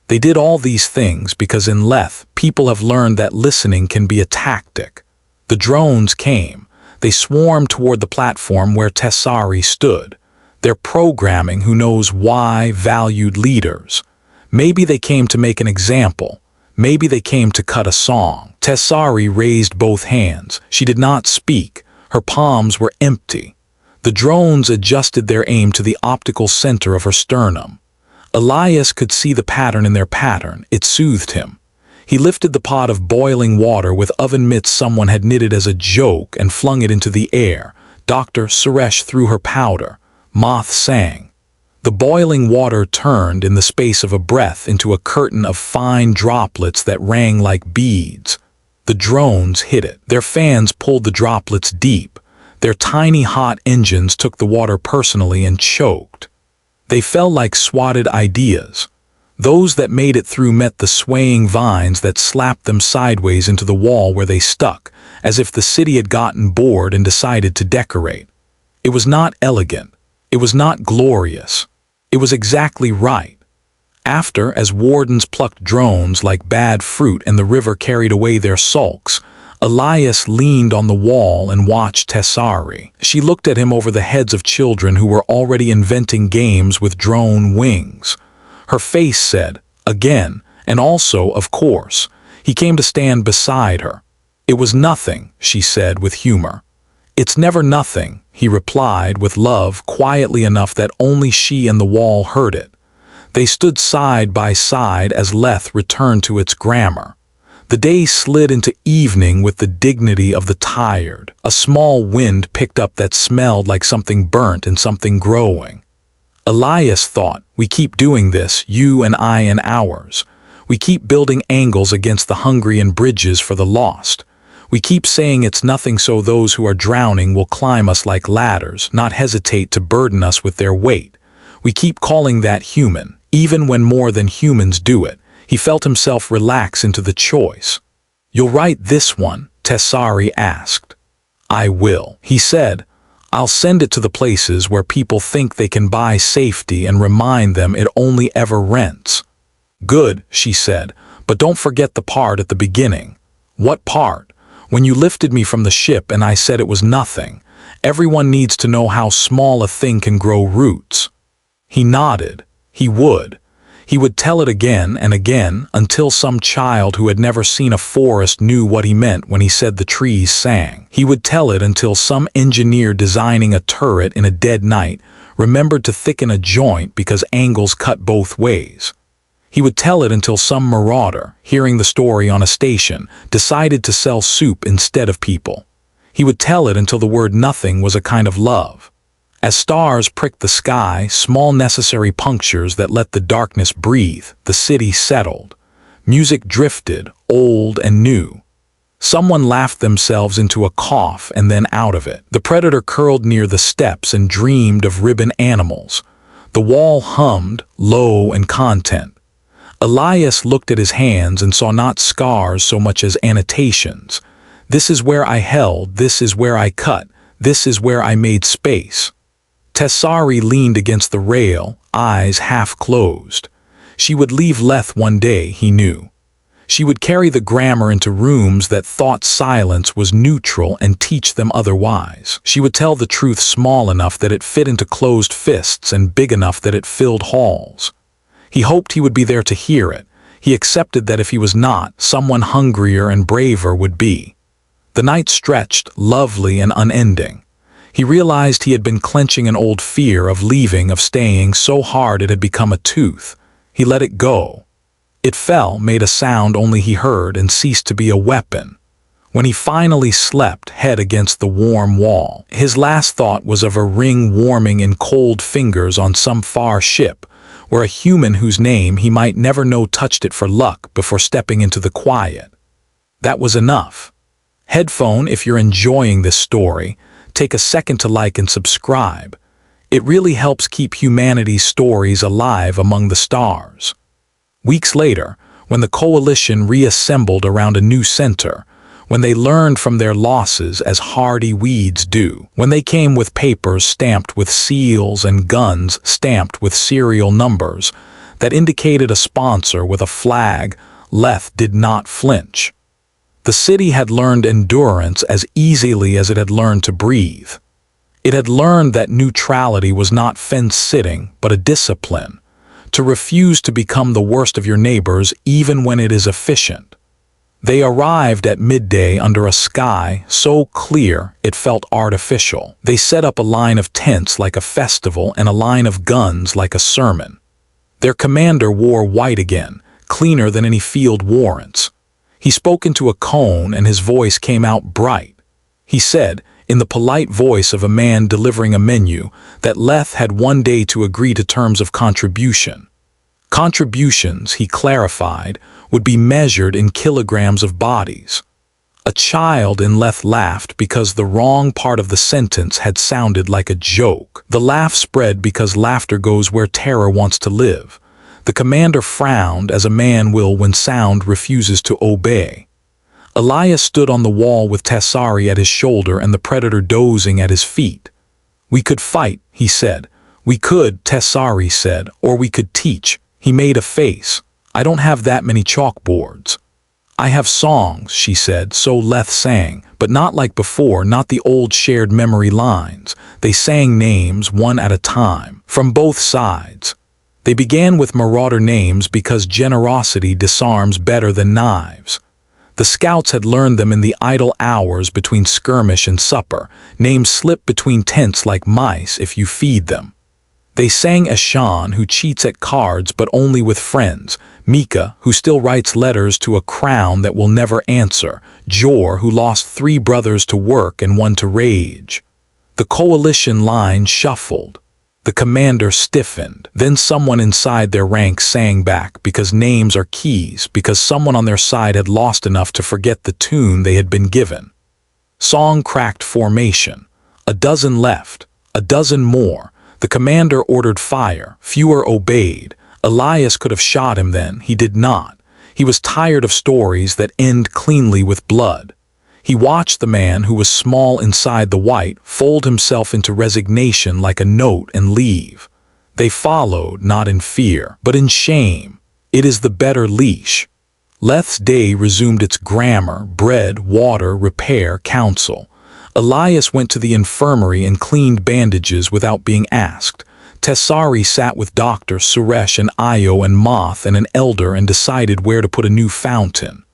They did all these things because in Leth, people have learned that listening can be a tactic. The drones came. They swarmed toward the platform where Tessari stood. Their programming, who knows why, valued leaders. Maybe they came to make an example. Maybe they came to cut a song. Tessari raised both hands. She did not speak. Her palms were empty. The drones adjusted their aim to the optical center of her sternum. Elias could see the pattern in their pattern. It soothed him. He lifted the pot of boiling water with oven mitts someone had knitted as a joke and flung it into the air. Dr. Suresh threw her powder. Moth sang. The boiling water turned in the space of a breath into a curtain of fine droplets that rang like beads. The drones hit it. Their fans pulled the droplets deep. Their tiny hot engines took the water personally and choked. They fell like swatted ideas. Those that made it through met the swaying vines that slapped them sideways into the wall where they stuck, as if the city had gotten bored and decided to decorate. It was not elegant. It was not glorious. It was exactly right. After, as wardens plucked drones like bad fruit and the river carried away their sulks, Elias leaned on the wall and watched Tessari. She looked at him over the heads of children who were already inventing games with drone wings. Her face said, again, and also, of course. He came to stand beside her. "It was nothing," she said with humor. "It's never nothing," he replied with love, quietly enough that only she and the wall heard it. They stood side by side as Leth returned to its grammar. The day slid into evening with the dignity of the tired. A small wind picked up that smelled like something burnt and something growing. Elias thought, we keep doing this, you and I and ours. We keep building angles against the hungry and bridges for the lost. We keep saying it's nothing so those who are drowning will climb us like ladders, not hesitate to burden us with their weight. We keep calling that human, even when more than humans do it. He felt himself relax into the choice. You'll write this one, Tessari asked. I will, he said. I'll send it to the places where people think they can buy safety and remind them it only ever rents. Good, she said, but don't forget the part at the beginning. What part? When you lifted me from the ship and I said it was nothing. Everyone needs to know how small a thing can grow roots. He nodded. He would. He would tell it again and again until some child who had never seen a forest knew what he meant when he said the trees sang. He would tell it until some engineer designing a turret in a dead night remembered to thicken a joint because angles cut both ways. He would tell it until some marauder, hearing the story on a station, decided to sell soup instead of people. He would tell it until the word nothing was a kind of love. As stars pricked the sky, small necessary punctures that let the darkness breathe, the city settled. Music drifted, old and new. Someone laughed themselves into a cough and then out of it. The predator curled near the steps and dreamed of ribbon animals. The wall hummed, low and content. Elias looked at his hands and saw not scars so much as annotations. This is where I held, this is where I cut, this is where I made space. Tessari leaned against the rail, eyes half closed. She would leave Leth one day, he knew. She would carry the grammar into rooms that thought silence was neutral and teach them otherwise. She would tell the truth small enough that it fit into closed fists and big enough that it filled halls. He hoped he would be there to hear it. He accepted that if he was not, someone hungrier and braver would be. The night stretched, lovely and unending. He realized he had been clenching an old fear of leaving, of staying, so hard it had become a tooth. He let it go. It fell, made a sound only he heard, and ceased to be a weapon. When he finally slept, head against the warm wall, his last thought was of a ring warming in cold fingers on some far ship, where a human whose name he might never know touched it for luck before stepping into the quiet. That was enough. Headphone, if you're enjoying this story, take a second to like and subscribe. It really helps keep humanity's stories alive among the stars. Weeks later, when the coalition reassembled around a new center, when they learned from their losses as hardy weeds do, when they came with papers stamped with seals and guns stamped with serial numbers that indicated a sponsor with a flag, Leth did not flinch. The city had learned endurance as easily as it had learned to breathe. It had learned that neutrality was not fence-sitting, but a discipline, to refuse to become the worst of your neighbors even when it is efficient. They arrived at midday under a sky so clear it felt artificial. They set up a line of tents like a festival and a line of guns like a sermon. Their commander wore white again, cleaner than any field warrants. He spoke into a cone and his voice came out bright. He said, in the polite voice of a man delivering a menu, that Leth had one day to agree to terms of contribution. Contributions, he clarified, would be measured in kilograms of bodies. A child in Leth laughed because the wrong part of the sentence had sounded like a joke. The laugh spread because laughter goes where terror wants to live. The commander frowned as a man will when sound refuses to obey. Elias stood on the wall with Tessari at his shoulder and the predator dozing at his feet. We could fight, he said. We could, Tessari said, or we could teach. He made a face. I don't have that many chalkboards. I have songs, she said, so Leth sang, but not like before, not the old shared memory lines. They sang names one at a time, from both sides. They began with marauder names because generosity disarms better than knives. The scouts had learned them in the idle hours between skirmish and supper. Names slip between tents like mice if you feed them. They sang Eshan, who cheats at cards but only with friends, Mika, who still writes letters to a crown that will never answer, Jor, who lost 3 brothers to work and 1 to rage. The coalition line shuffled. The commander stiffened. Then someone inside their ranks sang back, because names are keys, because someone on their side had lost enough to forget the tune they had been given. Song cracked formation. A dozen left. A dozen more. The commander ordered fire. Fewer obeyed. Elias could have shot him then. He did not. He was tired of stories that end cleanly with blood. He watched the man, who was small inside the white, fold himself into resignation like a note and leave. They followed, not in fear, but in shame. It is the better leash. Leth's day resumed its grammar, bread, water, repair, counsel. Elias went to the infirmary and cleaned bandages without being asked. Tessari sat with Dr. Suresh and Io and Moth and an elder and decided where to put a new fountain.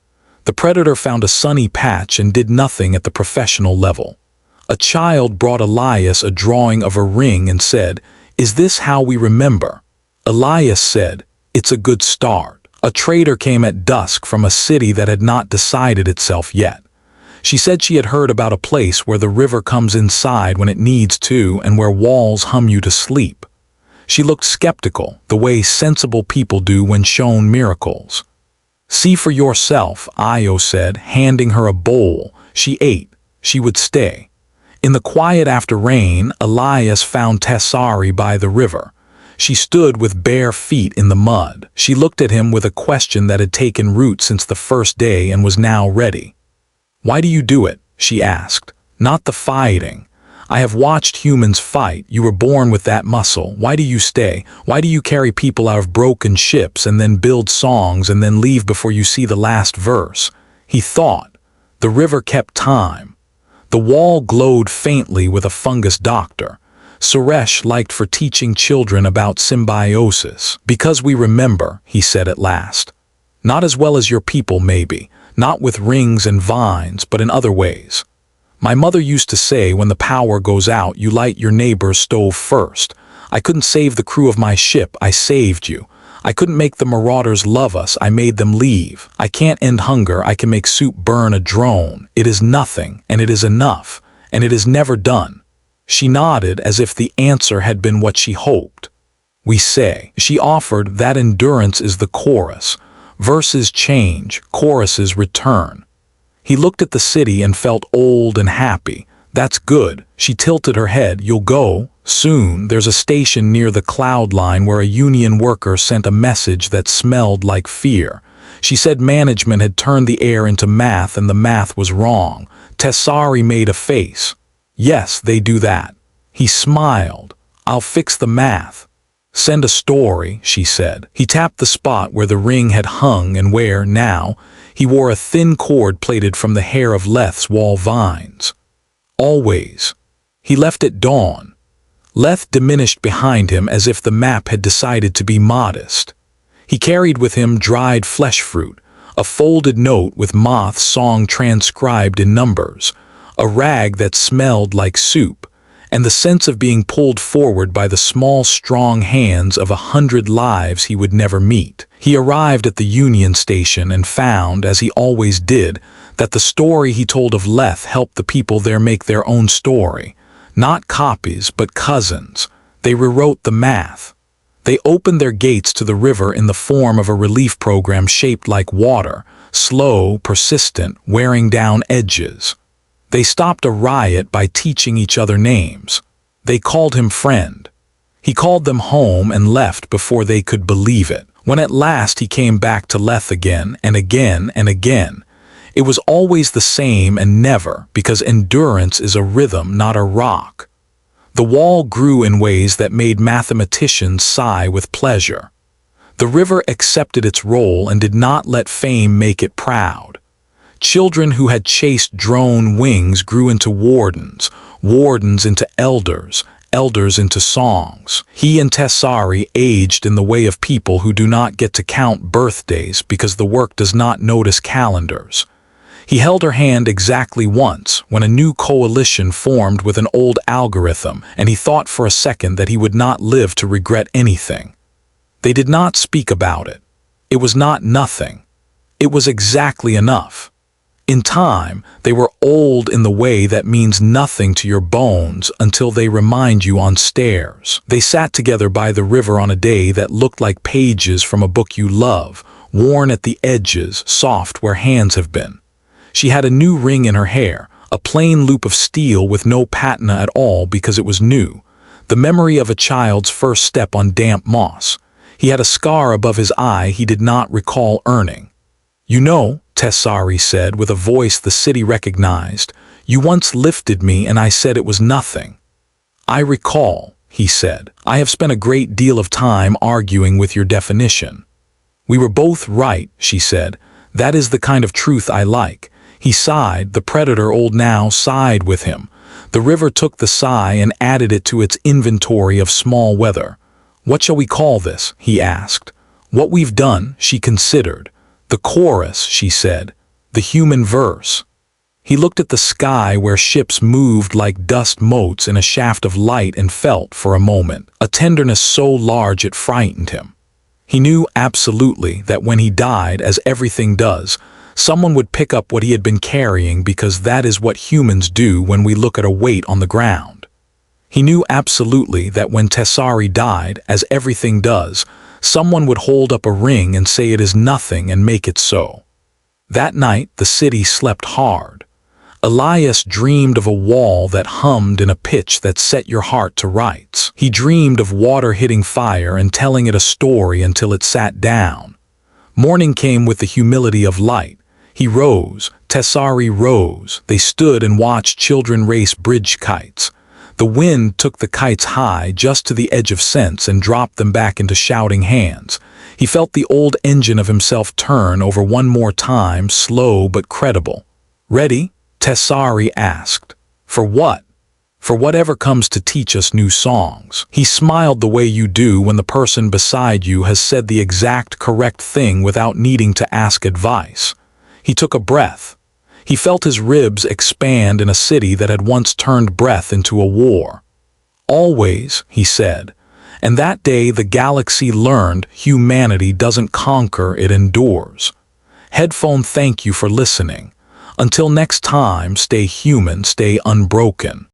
The predator found a sunny patch and did nothing at the professional level. A child brought Elias a drawing of a ring and said, "Is this how we remember?" Elias said, "It's a good start." A trader came at dusk from a city that had not decided itself yet. She said she had heard about a place where the river comes inside when it needs to and where walls hum you to sleep. She looked skeptical, the way sensible people do when shown miracles. "See for yourself," Io said, handing her a bowl. She ate. She would stay. In the quiet after rain, Elias found Tessari by the river. She stood with bare feet in the mud. She looked at him with a question that had taken root since the first day and was now ready. "Why do you do it?" she asked. "Not the fighting. I have watched humans fight. You were born with that muscle. Why do you stay? Why do you carry people out of broken ships and then build songs and then leave before you see the last verse?" He thought. The river kept time. The wall glowed faintly with a fungus doctor. Suresh liked for teaching children about symbiosis. "Because we remember," he said at last. "Not as well as your people, maybe. Not with rings and vines, but in other ways. My mother used to say, when the power goes out, you light your neighbor's stove first. I couldn't save the crew of my ship, I saved you. I couldn't make the marauders love us, I made them leave. I can't end hunger, I can make soup burn a drone. It is nothing, and it is enough, and it is never done." She nodded as if the answer had been what she hoped. "We say," she offered, "that endurance is the chorus. Verses change, choruses return." He looked at the city and felt old and happy. "That's good." She tilted her head. "You'll go? Soon. There's a station near the cloud line where a union worker sent a message that smelled like fear. She said management had turned the air into math and the math was wrong." Tessari made a face. "Yes, they do that." He smiled. "I'll fix the math." "Send a story," she said. He tapped the spot where the ring had hung and where, now, he wore a thin cord plaited from the hair of Leth's wall vines. "Always." He left at dawn. Leth diminished behind him as if the map had decided to be modest. He carried with him dried flesh fruit, a folded note with Moth's song transcribed in numbers, a rag that smelled like soup, and the sense of being pulled forward by the small, strong hands of 100 lives he would never meet. He arrived at the Union station and found, as he always did, that the story he told of Leth helped the people there make their own story. Not copies, but cousins. They rewrote the math. They opened their gates to the river in the form of a relief program shaped like water, slow, persistent, wearing down edges. They stopped a riot by teaching each other names. They called him friend. He called them home and left before they could believe it. When at last he came back to Leth again and again and again, it was always the same and never, because endurance is a rhythm, not a rock. The wall grew in ways that made mathematicians sigh with pleasure. The river accepted its role and did not let fame make it proud. Children who had chased drone wings grew into wardens, wardens into elders, elders into songs. He and Tessari aged in the way of people who do not get to count birthdays because the work does not notice calendars. He held her hand exactly once when a new coalition formed with an old algorithm, and he thought for a second that he would not live to regret anything. They did not speak about it. It was not nothing. It was exactly enough. In time, they were old in the way that means nothing to your bones until they remind you on stairs. They sat together by the river on a day that looked like pages from a book you love, worn at the edges, soft where hands have been. She had a new ring in her hair, a plain loop of steel with no patina at all because it was new, the memory of a child's first step on damp moss. He had a scar above his eye he did not recall earning. "You know," Tessari said with a voice the city recognized, "you once lifted me and I said it was nothing." "I recall," he said. "I have spent a great deal of time arguing with your definition." "We were both right," she said. "That is the kind of truth I like." He sighed. The predator old now sighed with him. The river took the sigh and added it to its inventory of small weather. "What shall we call this?" he asked. "What we've done," she considered. "The chorus," she said. "The human verse." He looked at the sky where ships moved like dust motes in a shaft of light and felt, for a moment, a tenderness so large it frightened him. He knew absolutely that when he died, as everything does, someone would pick up what he had been carrying because that is what humans do when we look at a weight on the ground. He knew absolutely that when Tessari died, as everything does, someone would hold up a ring and say it is nothing and make it so. That night, the city slept hard. Elias dreamed of a wall that hummed in a pitch that set your heart to rights. He dreamed of water hitting fire and telling it a story until it sat down. Morning came with the humility of light. He rose, Tessari rose. They stood and watched children race bridge kites. The wind took the kites high just to the edge of sense and dropped them back into shouting hands. He felt the old engine of himself turn over one more time, slow but credible. "Ready?" Tessari asked. "For what?" "For whatever comes to teach us new songs." He smiled the way you do when the person beside you has said the exact correct thing without needing to ask advice. He took a breath. He felt his ribs expand in a city that had once turned breath into a war. "Always," he said. And that day the galaxy learned humanity doesn't conquer, it endures. Headphone, thank you for listening. Until next time, stay human, stay unbroken.